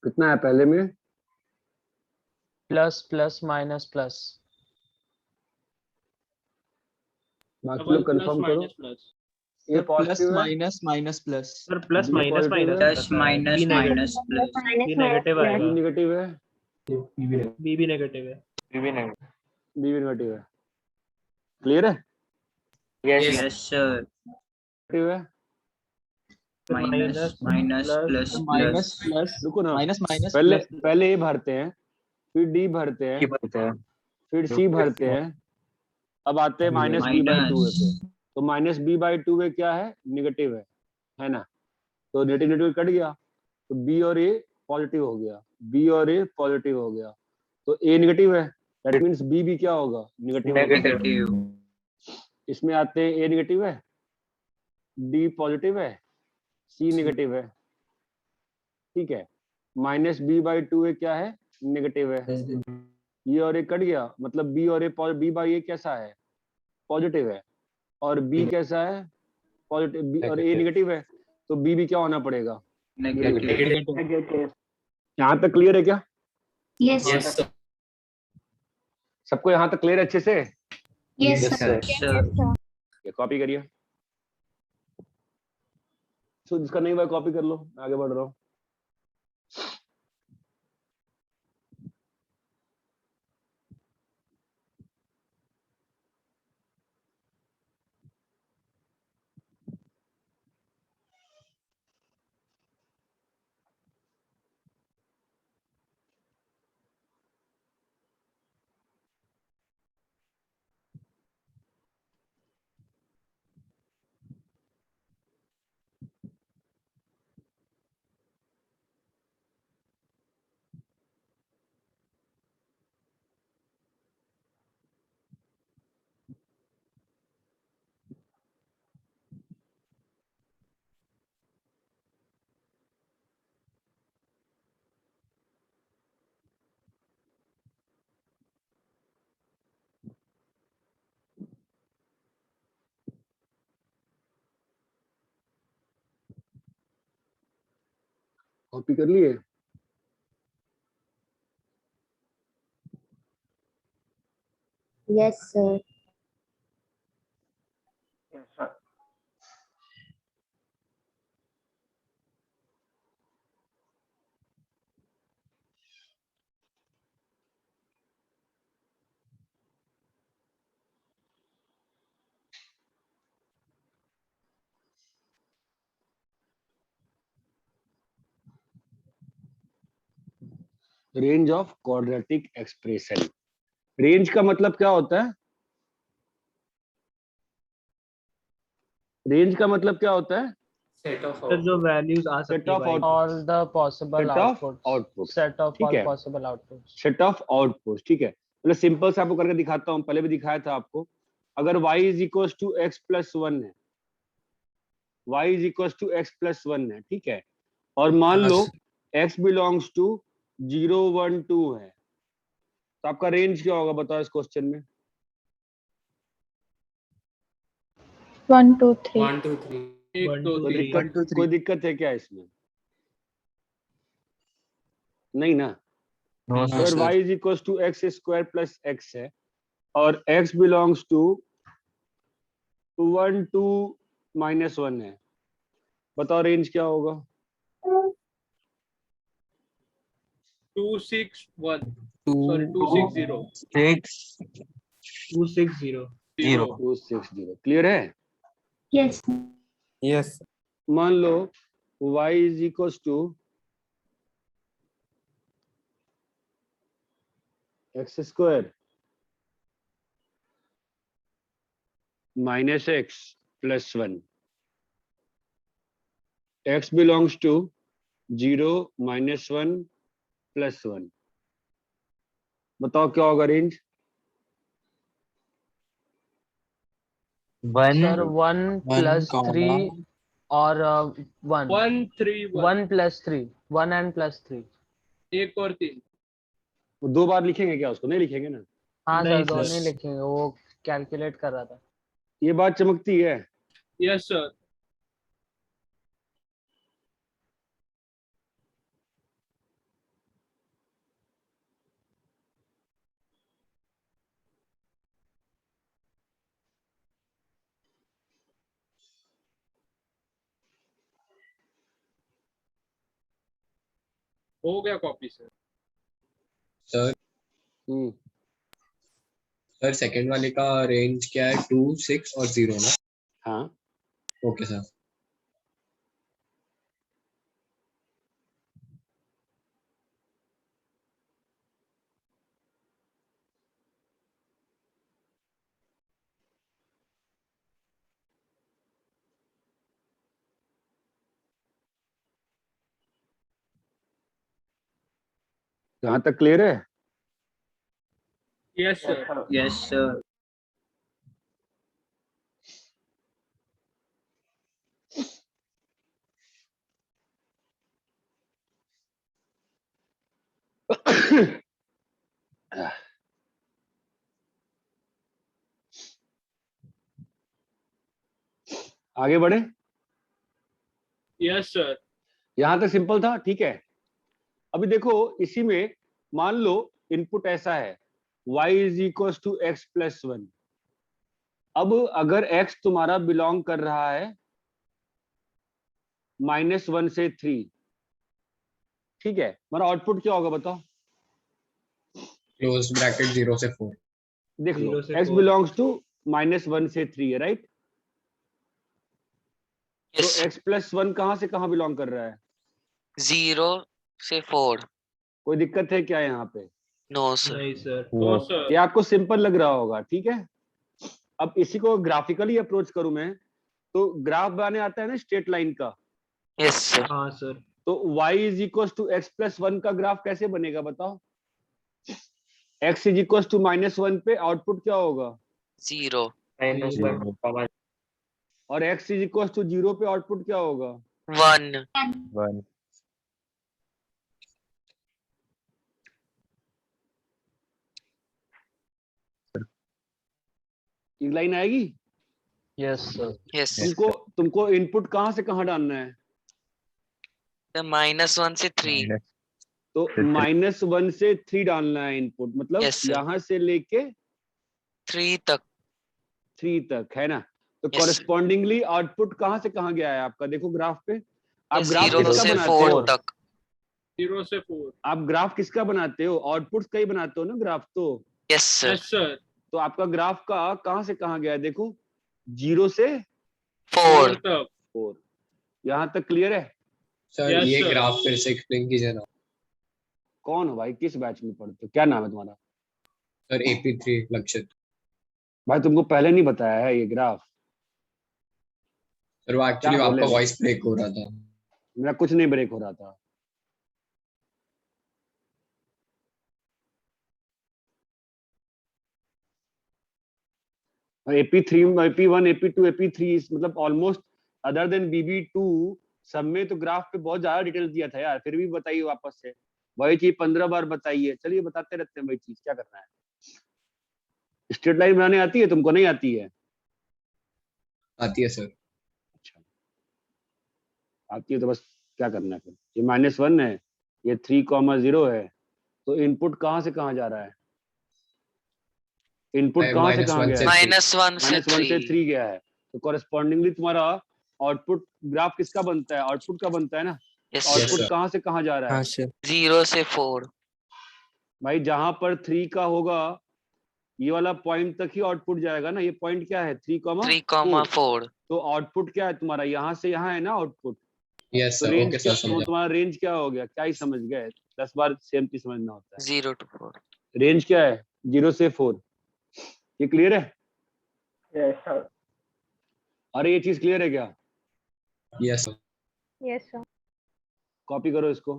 कितना है पहले में? Plus plus minus plus. बाकी लोग कंफर्म करो। ये प्लस पॉजिटिव है, minus minus plus. Sir plus B minus positive है, minus plus minus minus plus. B negative B आएगा, नेगेटिव है, बी भी नेगेटिव है। B भी नेगेटिव है। क्लियर है? Yes sir. नेगेटिव है, minus minus plus minus plus. Plus रुको ना, माइनस माइनस पहले प्लस पहले ए भरते हैं, फिर डी भरते हैं, फिर सी भरते हैं, अब आते हैं माइनस बी बाई टू पे। तो माइनस बी बाई टू पे क्या है? नेगेटिव है ना? तो नेगेटिव नेगेटिव कट गया, तो बी और ए पॉजिटिव हो गया, बी और ए पॉजिटिव हो गया, तो ए नेगेटिव है, दैट मींस बी भी क्या होगा? नेगेटिव। नेगेटिव। इसमें आते हैं ए नेगेटिव है, डी पॉजिटिव है, सी नेगेटिव है, ठीक है। माइनस बी बाई टू ए क्या है? नेगेटिव है। ये और ए कट गया, मतलब बी और ए, बी बाई ए कैसा है? पॉजिटिव है, और बी कैसा है? पॉजिटिव। बी और ए नेगेटिव है, तो बी भी क्या होना पड़ेगा? नेगेटिव। यहाँ तक क्लियर है क्या? यस यस सबको यहाँ तक क्लियर है अच्छे से? Yes sir. ये कॉपी करिए। तो जिसका नहीं हुआ कॉपी कर लो, मैं आगे बढ़ रहा हूँ। कॉपी कर लिए? Yes sir. Range of quadratic expression. Range का मतलब क्या होता है? रेंज का मतलब क्या होता है? सर जो वैल्यूज आ सकती है भाई, all the possible Set of outputs, outputs, set of ठीक all है। possible outputs। Set of output, ठीक है। मतलब सिंपल से आपको करके दिखाता हूँ, पहले भी दिखाया था आपको। अगर y is equal to x plus one है, y is equal to x plus one है, ठीक है, और मान लो x बिलोंग्स टू 0 1 2 है, तो आपका रेंज क्या होगा बताओ इस क्वेश्चन में? 1 2 3 1 2 3 कोई दिक्कत है क्या इसमें? नहीं ना। अगर y is equal to x square plus x है और x बिलोंग्स टू 1 2 माइनस 1 है, बताओ रेंज क्या होगा? 2 6 1 सॉरी 2 6 0 2 6 0 260। क्लियर है? यस यस मान लो y is equal to x square minus x plus one, x belongs to 0 minus 1 plus 1, बताओ क्या होगा रेंज? सर 1 plus 3 और 1 1 3 1 plus 3 1 and plus 3। 1 और 3 दो बार लिखेंगे क्या उसको? नहीं लिखेंगे ना। हाँ नहीं सर दोनों सर। ही लिखेंगे, वो कैलकुलेट कर रहा था। ये बात चमकती है। Yes sir. हो गया कॉपी सर। सर हम्म, सर सेकंड वाले का रेंज क्या है? 2 6 और 0 ना? हाँ ओके सर। यहाँ तक क्लियर है? Yes sir. Yes, sir. आगे बढ़े। Yes sir. यहां तक सिंपल था, ठीक है। अभी देखो इसी में मान लो इनपुट ऐसा है y is equal to x plus 1। अब अगर x तुम्हारा बिलोंग कर रहा है -1 से 3, ठीक है, हमारा आउटपुट क्या होगा बताओ? क्लोज ब्रैकेट 0 से 4। देख लो 0 से x 4। बिलोंग्स टू -1 से 3 है, राइट? तो यस x प्लस 1 कहां से कहां बिलोंग कर रहा है? 0 से 4। कोई दिक्कत है क्या यहाँ पे? No sir. नहीं सर। No. No sir. ये आपको सिंपल लग रहा होगा, ठीक है। अब इसी को ग्राफिकली अप्रोच करूं मैं, तो ग्राफ बनाने आता है ना स्ट्रेट लाइन का। Yes sir. हाँ सर। तो y is equal to x plus 1 का ग्राफ कैसे बनेगा बताओ? x इज इक्वल टू -1 पे आउटपुट क्या होगा? 0 0 और x इज इक्वल टू 0 पे आउटपुट क्या होगा? 1 1 एक लाइन आएगी। Yes sir. यस तुमको इनपुट कहां से कहां डालना है? -1 से 3। तो -1 से 3 डालना है इनपुट, मतलब Yes, sir. यहां से लेके 3 तक। 3 तक, है ना? तो Yes. कॉरेस्पॉन्डिंगली आउटपुट कहां से कहां गया है आपका? देखो ग्राफ पे आप ग्राफ 0 किसका से बनाते 4 हो? तक। 0 से 4। आप ग्राफ किसका बनाते हो? आउटपुट का ही बनाते हो ना ग्राफ तो। Yes sir. Yes sir. तो आपका ग्राफ का कहां से कहां गया है? देखो 0 से 4। 4 तक। 4। यहां तक क्लियर है? सर Yes, ये sir. ग्राफ फिर से एक्सप्लेन कीजिए ना। कौन हो भाई? किस बैच में पढ़ते हो? क्या नाम है तुम्हारा? सर AP3 लक्षित। भाई तुमको पहले नहीं बताया है ये ग्राफ? सर वो एक्चुअली क्या बोले आपका मैं? वॉइस ब्रेक हो रहा था। मेरा कुछ नहीं ब्रेक हो रहा था। AP3 AP1 AP2 AP3 मतलब ऑलमोस्ट अदर देन BB2 सब में तो ग्राफ पे बहुत ज्यादा डिटेल दिया था यार। फिर भी बताइए वापस से, वही चीज 15 बार बताइए। चलिए बताते रहते हैं वही चीज, क्या करना है। स्ट्रेट लाइन बनाने आती है तुमको? नहीं आती है? आती है सर। अच्छा आती है तो बस क्या करना है फिर। ये -1 है, ये 3,0 है, तो इनपुट कहां से कहां जा रहा है? इनपुट कहां से कहां -1 गया से है? 3। -1 से -1 से 3। 3 गया है। तो कॉरेस्पॉन्डिंगली तुम्हारा आउटपुट ग्राफ किसका बनता है? आउटपुट का बनता है ना। Yes Yes, output sir. कहां से कहां जा रहा है? हाँ सर 0 से 4। भाई जहां पर 3 का होगा ये वाला पॉइंट तक ही आउटपुट जाएगा ना। ये पॉइंट क्या है? 3,4। 3,4। तो आउटपुट क्या है तुम्हारा? यहाँ से यहाँ है ना आउटपुट। यस तो सर। रेंज ओके क्या सर समझा। तुम्हारा रेंज क्या हो गया? क्या ही समझ गए? 10 बार सेम चीज समझना होता है। 0 to 4। रेंज क्या है? 0 से 4। ये क्लियर है? Yes sir. अरे ये चीज क्लियर है क्या? Yes sir. Yes, sir. Copy करो इसको।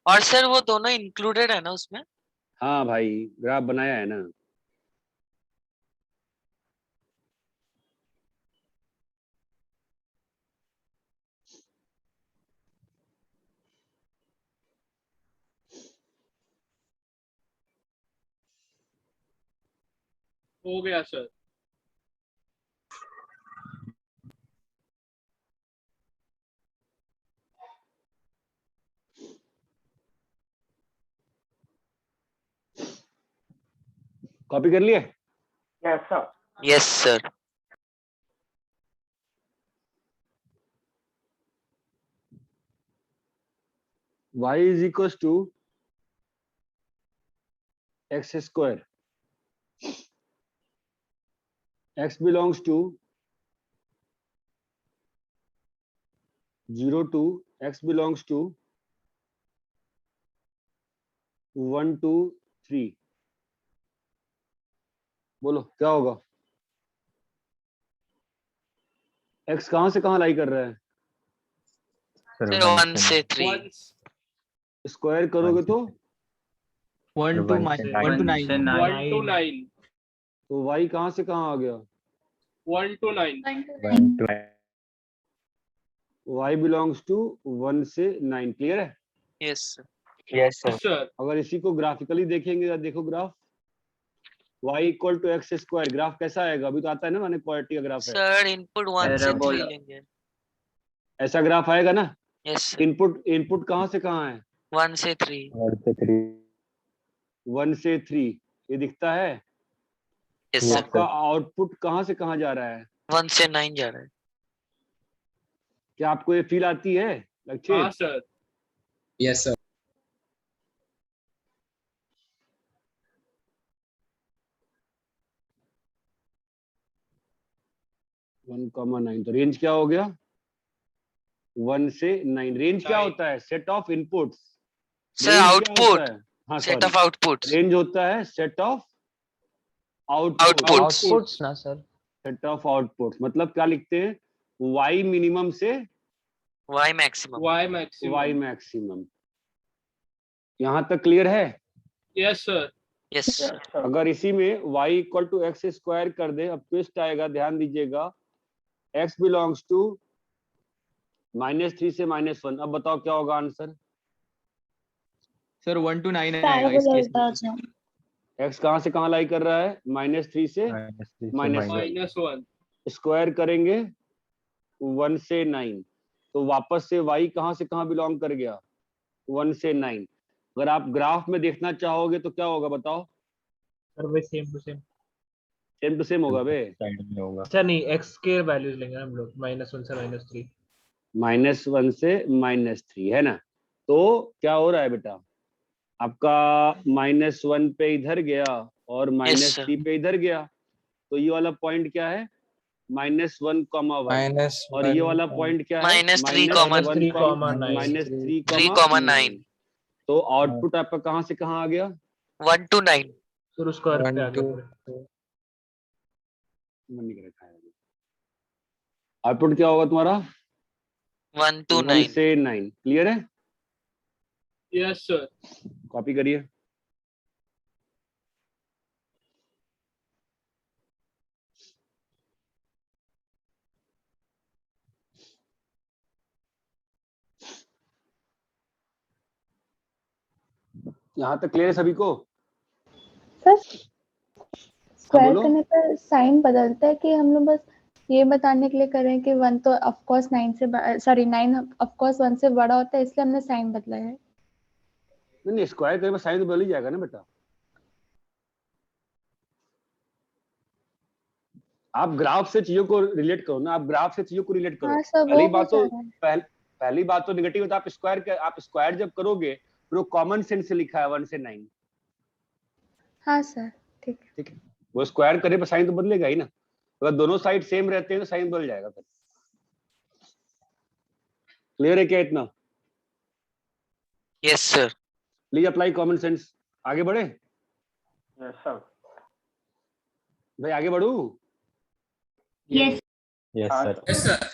और सर वो दोनों इंक्लूडेड है ना उसमें? हाँ भाई ग्राफ बनाया है ना। हो गया सर। कॉपी कर लिए? Yes sir. Yes sir. y is equals to x square. X belongs to 0 to x belongs to 1 2 3. बोलो क्या होगा? x कहां से कहां लाई कर रहा है? सर 1 से 3 स्क्वायर करोगे तो 1 to 9 1 to 9 1 to 9 तो y कहां से कहां आ गया? 1 to 9 y belongs to 1 से 9. क्लियर है? यस यस सर सर अगर इसी को ग्राफिकली देखेंगे तो देखो graph y equal to x square. Graph कैसा आएगा? अभी तो आता है ना, मैंने क्वालिटी का ग्राफ है. सर इनपुट 1 से 3 लेंगे. ऐसा ग्राफ आएगा ना? यस सर इनपुट कहां से कहां है? 1 से 3 1 से 3. ये दिखता है? यस तो सर आपका आउटपुट कहां से कहां जा रहा है? 1 से 9 जा रहा है. क्या आपको ये फील आती है हाँ लक्षित? Sir yes sir 1,9. तो रेंज क्या हो गया? 1 से 9. रेंज क्या होता है? Set of inputs. Sir output हाँ set sorry, of outputs. Range होता है set of output. Outputs. Outputs ना सर. सेट ऑफ आउटपुट्स मतलब क्या लिखते हैं? y मिनिमम से y maximum. y maximum y maximum. यहाँ तक क्लियर है? yes sir यस सर अगर इसी में y equal to x square कर दे, अब ट्विस्ट आएगा, ध्यान दीजिएगा. x बिलोंग्स टू -3 से -1. अब बताओ क्या होगा आंसर? सर 1 to 9 आएगा इस केस में. x कहां से कहां लाई कर रहा है? -3 से -1. -1 स्क्वायर करेंगे 1 से 9. तो वापस से y कहां से कहां बिलोंग कर गया? 1 से 9. अगर आप ग्राफ में देखना चाहोगे तो क्या होगा बताओ? सर वही same to same. Same to same होगा बे. साइड में होगा. अच्छा नहीं x के वैल्यूज लेंगे हम लोग -1 से -3. -1 से -3 है ना? तो क्या हो रहा है बेटा? आपका -1 पे इधर गया और -3 पे इधर गया. तो ये वाला पॉइंट क्या है? -1, -1 और ये वाला पॉइंट क्या है? -3, -3, तो आउटपुट आपका कहां से कहां आ गया? 1 to 9. फिर उसको अर्थ पे आ गया. आउटपुट क्या होगा तुम्हारा? 1 to 1 9. से 9. क्लियर है? yes sir कॉपी करिए. यहाँ तक क्लियर है सभी को? सर स्क्वायर बोलो. करने पर साइन बदलता है कि हम लोग बस ये बताने के लिए कर रहे हैं कि 1 तो ऑफ कोर्स 9 से सॉरी 9 ऑफ कोर्स 1 से बड़ा होता है, इसलिए हमने साइन बदला है. नहीं, स्क्वायर करने पर साइन तो बदल ही जाएगा ना बेटा. आप ग्राफ से चीजों को रिलेट करो ना. आप ग्राफ से चीजों को रिलेट करो. हाँ सर वो पहली हो बात तो जा रहा है. पहली बात तो नेगेटिव है. तो आप स्क्वायर जब करोगे तो कॉमन सेंस से लिखा है 1 से 9. हाँ सर ठीक है. ठीक है. वो स्क्वायर करने पर साइन तो बदलेगा ही ना. अगर दोनों साइड सेम रहते हैं तो साइन बदल जाएगा. फिर क्लियर है क्या इतना? Yes sir please apply common sense. आगे बढ़े भाई, आगे बढ़ू. Yes yes sir. Yes sir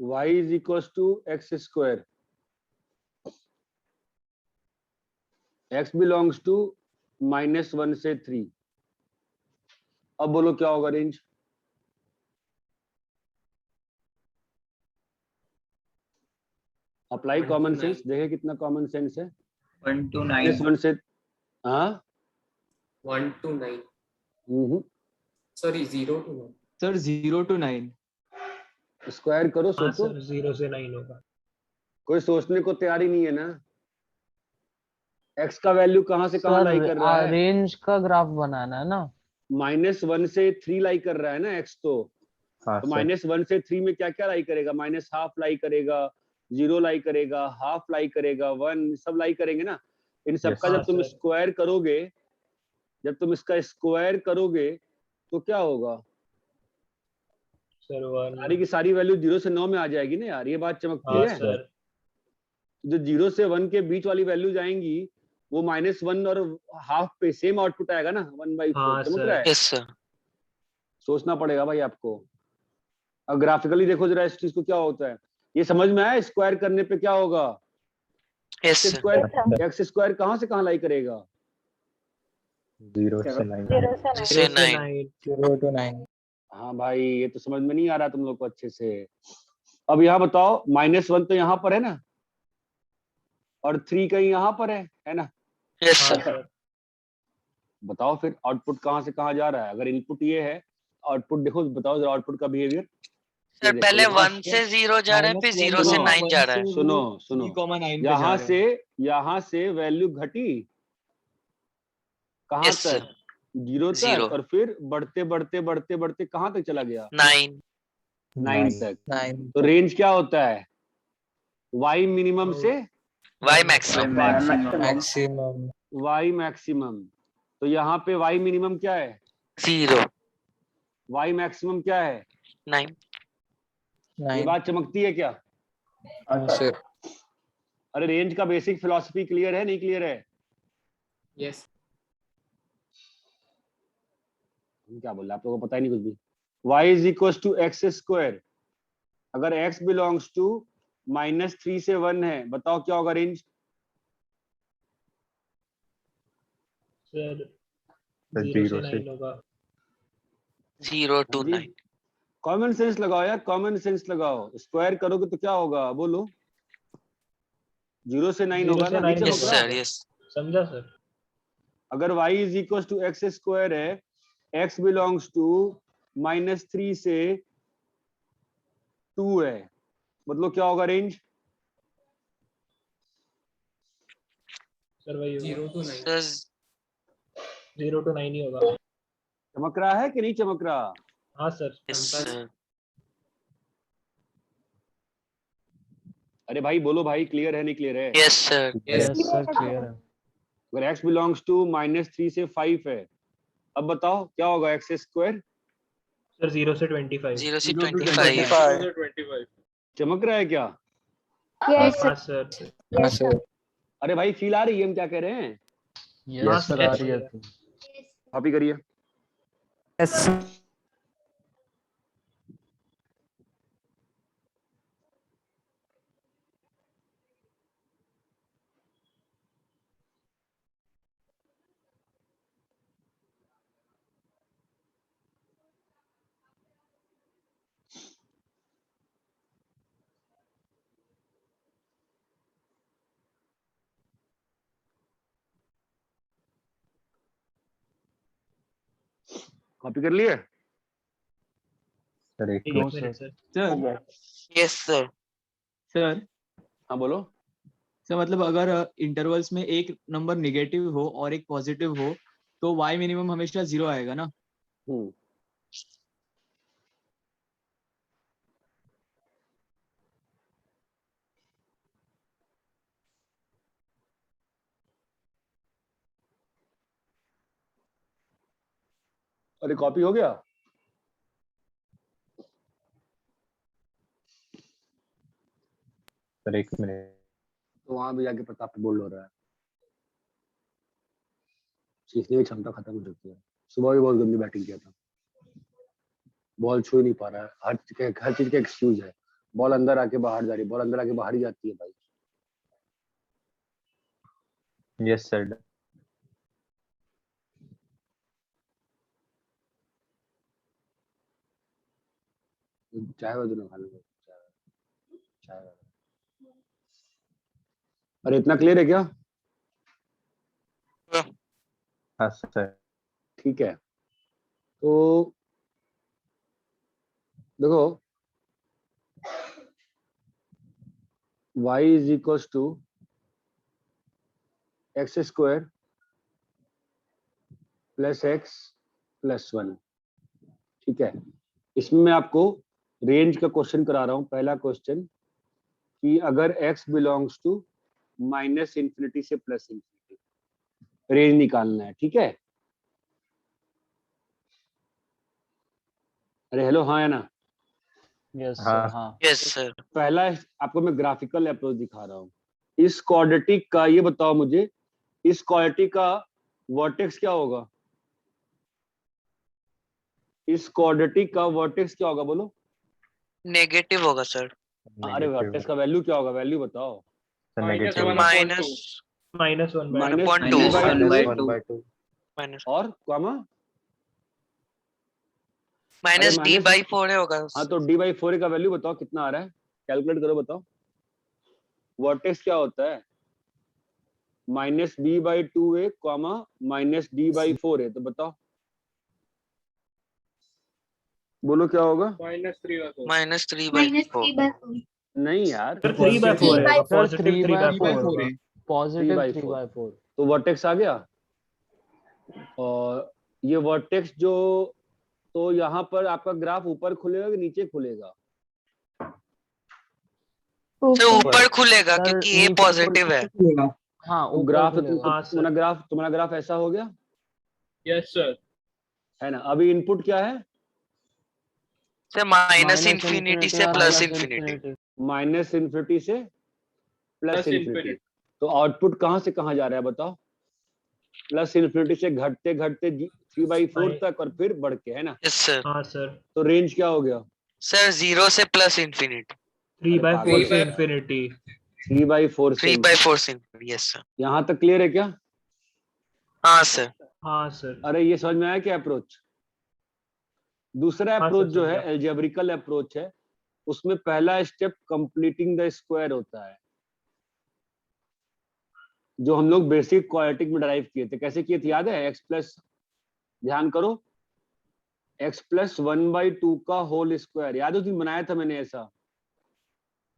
y is equals to x square. x belongs to -1 से 3. अब बोलो क्या होगा रेंज? Apply common sense. देखे कितना कॉमन सेंस है? 1 to 9 -1 से हाँ 1 to 9 sorry 0 to 9. Sir 0 to 9. Square करो. हाँ सोचो. सर 0 से 9 होगा. कोई सोचने को तैयार ही नहीं है ना. x का वैल्यू कहां से कहां लाई कर रहा है? रेंज का ग्राफ बनाना है ना. -1 से 3 लाई कर रहा है ना x. तो हाँ तो सर. -1 से 3 में क्या क्या लाई करेगा? -1/2 लाई करेगा, 0 लाई करेगा, हाफ लाई करेगा, 1 सब लाई करेंगे ना। इन सबका Yes. जब तुम हाँ, sir. स्क्वायर करोगे, जब तुम इसका स्क्वायर करोगे तो क्या होगा? सर सारी की सारी वैल्यू 0 से 9 में आ जाएगी ना यार, ये बात चमकती हाँ है। सर जो 0 से 1 के बीच वाली वैल्यू जाएंगी वो -1 और हाफ पे सेम आउटपुट आएगा ना, 1/4। हाँ चमक सर रहा है? यस सर सोचना पड़ेगा भाई आपको। अब ग्राफिकली देखो जरा इस चीज को, क्या होता है ये समझ में आया? स्क्वायर करने पे क्या होगा? यस एक्स स्क्वायर कहाँ से कहाँ लाई करेगा? 0 से 9 से 9 0 to 9 हाँ भाई, ये तो समझ में नहीं आ रहा तुम लोग को अच्छे से। अब यहाँ बताओ, -1 तो यहाँ पर है ना, और 3 कहीं यहाँ पर है ना? यस हाँ सर सर बताओ फिर आउटपुट कहाँ से कहाँ जा रहा है? अगर इनपुट ये है, आउटपुट देखो, बताओ जरा आउटपुट का बिहेवियर। सर पहले 1 से 0 जा रहा है, फिर 0 से 9 जा रहा है। सुनो, यहाँ से वैल्यू घटी कहाँ यस तक? सर 0 0 तक, और फिर बढ़ते बढ़ते बढ़ते बढ़ते कहाँ तक चला गया? 9 9 तक। 9 तो रेंज क्या होता है? y मिनिमम से y maximum maximum y maximum. तो यहाँ पे y मिनिमम क्या है? 0 y मैक्सिमम क्या है? 9 ये 9 बात चमकती है क्या? sir अरे रेंज का बेसिक फिलॉसफी क्लियर है, नहीं क्लियर है? Yes. हम क्या बोल रहे हैं, आप लोगों को पता ही नहीं कुछ भी। y is equal to x square. अगर x बिलोंग्स टू -3 से 1 है, बताओ क्या होगा रेंज? सर 0 0 से से 9 होगा 0 to 9 कॉमन सेंस लगाओ यार, कॉमन सेंस लगाओ। स्क्वायर करोगे तो क्या होगा बोलो? 0 से 9 0 होगा से ना, 9 नीचे यस होगा। सर यस समझा सर अगर y is equal to x square है, x बिलोंग्स टू -3 से 2 है, मतलब क्या होगा रेंज? सर वही 0 to 9. सर 0 to 9 ही होगा। चमक रहा है कि नहीं चमक रहा? हाँ सर यस सर अरे भाई बोलो भाई, क्लियर है नहीं क्लियर है? Yes sir yes sir clear है। अगर x बिलोंग्स टू -3 से 5 है, अब बताओ क्या होगा x स्क्वायर? सर 0 से 25 0 से 0 to 25 25. चमक रहा है क्या? यस हाँ सर हाँ sir अरे भाई फील आ रही है हम क्या कह रहे हैं? यस सर आ रही है। कॉपी करिए। yes कॉपी कर लिए? सर एक एक minute minute sir sir yes sir sir हाँ बोलो। सर मतलब अगर इंटरवल्स में एक नंबर नेगेटिव हो और एक पॉजिटिव हो तो y मिनिमम हमेशा 0 आएगा ना? हम्म, अरे कॉपी हो गया? सर एक मिनट तो वहां भी जाके प्रताप पे बोल हो रहा है। सीखने की क्षमता खत्म हो चुकी है। सुबह भी बहुत गंदी बैटिंग किया था, बॉल छू ही नहीं पा रहा है। हर चीज का एक्सक्यूज है। बॉल अंदर आके बाहर जा रही है, बॉल अंदर आके बाहर ही जाती है भाई। यस सर चाय वाले ना खा लो चाय वाला। अरे इतना क्लियर है क्या? हाँ सर ठीक है, तो देखो y is equal to x square plus x plus 1। ठीक है, इसमें मैं आपको रेंज का क्वेश्चन करा रहा हूं। पहला क्वेश्चन, कि अगर x belongs to minus infinity से प्लस इंफिनिटी रेंज निकालना है, ठीक है। अरे हेलो, हाँ या ना? यस हाँ। सर, हाँ। Yes sir. पहला आपको मैं ग्राफिकल अप्रोच दिखा रहा हूँ। इस क्वाड्रेटिक का ये बताओ मुझे, इस क्वाड्रेटिक का वर्टेक्स क्या होगा? इस क्वाड्रेटिक का वर्टेक्स क्या होगा बोलो? नेगेटिव होगा सर। अरे वर्टेक्स का वैल्यू क्या होगा? वैल्यू बताओ। Minus negative one minus minus one by minus point D two by two by 1/2 minus और comma minus D minus, by 4 होगा। हाँ तो डी बाई 4 का वैल्यू बताओ कितना आ रहा है, कैलकुलेट करो बताओ। वर्टेक्स क्या होता है? Minus B by 2a comma minus D by 4a, तो बताओ बोलो क्या होगा? Minus 3 minus 3 by 4। नहीं यार, सर 3/4 आएगा, सर पॉजिटिव 3/4 3/4 होगा। है। पॉजिटिव 3/4 3/4। तो वर्टेक्स आ गया। और ये वर्टेक्स जो, तो यहाँ पर आपका ग्राफ ऊपर खुलेगा कि नीचे खुलेगा? सर ऊपर खुलेगा सर, क्योंकि ये नीचे पॉजिटिव है। हाँ, तो ऊपर ग्राफ खुलेगा। हाँ, सर। तुम्हारा ग्राफ ऐसा हो गया यस सर। है ना। अभी इनपुट क्या है? सर माइनस इंफिनिटी से और plus plus infinity. Minus infinity से प्लस प्लस इन्फिनिटी। इंफिनिटी। तो आउटपुट कहाँ से कहाँ जा रहा है बताओ? प्लस इन्फिनिटी से घटते घटते 3/4 तक और फिर बढ़ के, है ना। Yes sir. हाँ सर। तो रेंज क्या हो गया? सर 0 से प्लस इंफिनिटी। 3/4 से इंफिनिटी। 3/4 से 3/4 से इंफिनिटी। Yes sir. यहाँ तक क्लियर है क्या? हाँ सर। हाँ सर। अरे ये समझ में आया क्या अप्रोच? दूसरा हाँ, अप्रोच सर, जो है समझा। एल्जेब्रिकल अप्रोच है, उसमें पहला स्टेप कंप्लीटिंग द स्क्वायर होता है, जो हम लोग बेसिक क्वाड्रेटिक में ड्राइव किए थे। कैसे किए थे याद है? x प्लस, ध्यान करो, x प्लस 1/2 का होल स्क्वायर, याद हो? दिन बनाया था मैंने ऐसा,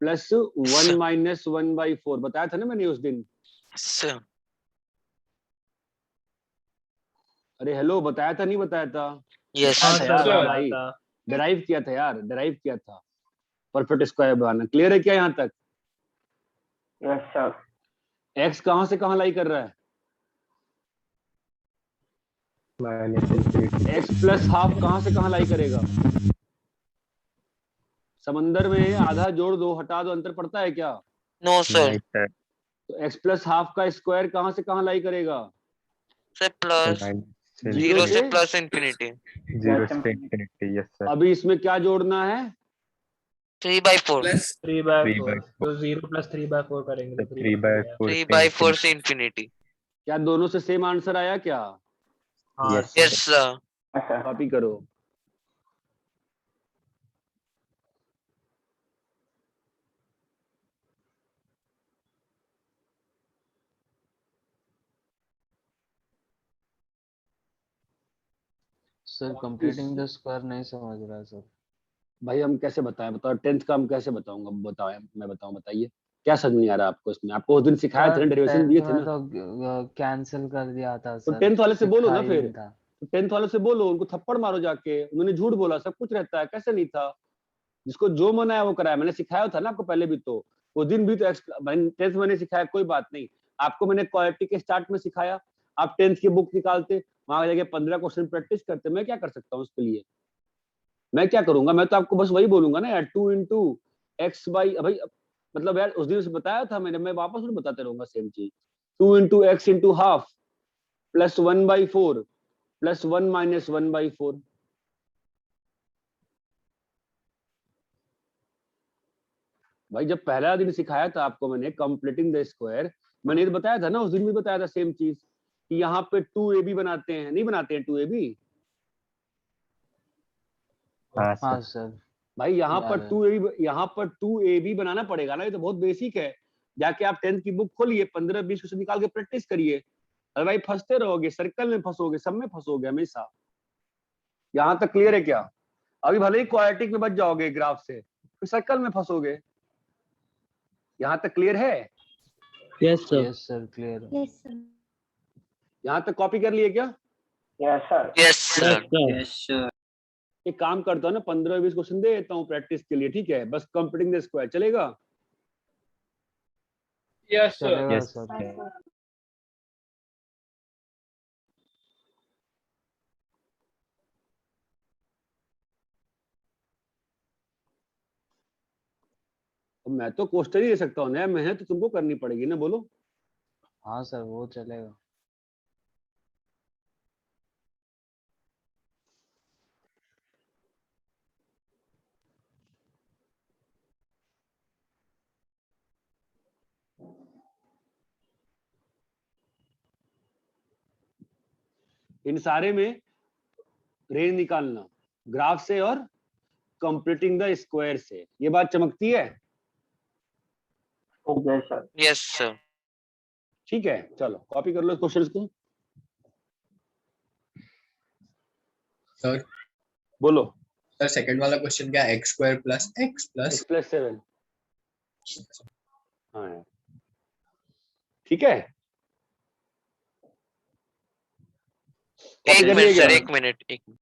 प्लस 1 माइनस 1/4 बताया था ना मैंने उस दिन। सर अरे हेलो, बताया था नहीं बताया था? यस हाँ बताया था सर, यार बताया भाई, था। ड्राइव किया था यार, ड्राइव किया था परफेक्ट स्क्वायर बनाना। क्लियर है क्या यहाँ तक? Yes sir. x कहां से कहां लाई कर रहा है? Minus infinity x plus half कहां से कहां लाई करेगा? समंदर में आधा जोड़ दो हटा दो, अंतर पड़ता है क्या? No sir. नहीं सर, तो x प्लस हाफ का स्क्वायर कहां से कहां लाई करेगा? सर प्लस जीरो 0 से से प्लस इंफिनिटी। 0 से इंफिनिटी। Yes sir. अभी इसमें क्या जोड़ना है? 3/4। 3/4 तो 0 प्लस 3/4 करेंगे तो 3/4 3/4 से इंफिनिटी। क्या दोनों से सेम आंसर आया क्या? हाँ यस यस सर। कॉपी करो। सर कंप्लीटिंग द स्क्वायर नहीं समझ रहा है सर। भाई हम कैसे बताएं? बताओ 10th का हम कैसे बताऊंगा? बताओ, मैं बताऊं, बताइए क्या समझ नहीं आ रहा आपको इसमें? आपको उस दिन सिखाया था ना, डेरिवेशन दिए थे ना। तो कैंसिल कर दिया था तो सर। 10th वाले से बोलो ना सिखाया ही फिर, नहीं था। तो 10th वाले से बोलो, उनको थप्पड़ मारो जाके, उन्होंने झूठ बोला, सब कुछ रहता है, कैसे नहीं था? जिसको जो मन आया वो कराया। मैंने सिखाया था ना आपको पहले भी, तो उस दिन भी तो 10th मैंने सिखाया, कोई बात नहीं। आपको मैंने क्वालिटी के स्टार्ट में सिखाया, आप 10th की बुक निकालते, वहां जाके 15 क्वेश्चन प्रैक्टिस करते। मैं क्या कर सकता हूँ उसके लिए? मैं क्या करूंगा? मैं तो आपको बस वही बोलूंगा ना यार, 2 इंटू एक्स बाई, भाई मतलब यार उस दिन से बताया था मैंने, मैं वापस नहीं बताते रहूंगा सेम चीज। 2 into x into half plus 1/4 plus 1 minus 1/4। भाई जब पहला दिन सिखाया था आपको मैंने कंप्लीटिंग द स्क्वायर, मैंने ये बताया था ना, उस दिन भी बताया था सेम चीज, कि यहाँ पे 2ab बनाते हैं, नहीं बनाते हैं 2ab? हाँ सर। भाई यहाँ याद पर है। 2ab, यहाँ पर 2ab बनाना पड़ेगा ना, ये तो बहुत बेसिक है। जाके आप 10th की बुक खोलिए, 15-20 क्वेश्चन निकाल के प्रैक्टिस करिए। अरे भाई फंसते रहोगे, सर्कल में फंसोगे, सब में फंसोगे हमेशा। यहाँ तक क्लियर है क्या? अभी भले ही क्वाड्रेटिक में बच जाओगे ग्राफ से, फिर सर्कल में फंसोगे। यहाँ तक क्लियर है? Yes sir clear. Yes sir. यहाँ तक कॉपी कर लिए क्या? Yes sir. Yes sir. एक काम करता हूँ ना, 15-20 क्वेश्चन दे देता हूँ प्रैक्टिस के लिए, ठीक है? बस कंप्लीटिंग द स्क्वायर चलेगा? Yes, sir. चलेगा Yes, सर। sir. अब मैं तो क्वेश्चन ही दे सकता हूँ ना, मेहनत तो तुमको करनी पड़ेगी ना, बोलो। हाँ सर वो चलेगा। इन सारे में रेंज निकालना ग्राफ से और कंप्लीटिंग द स्क्वायर से, ये बात चमकती है? Okay sir. Yes sir. ठीक है, चलो कॉपी कर लो क्वेश्चंस को। सर बोलो। सर सेकंड वाला क्वेश्चन क्या है? x square plus x plus +7। हाँ यार, ठीक है, कॉपी एक कर मिनट लिए सर, क्या? एक मिनट, एक मिनट।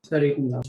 सर एक मिनट।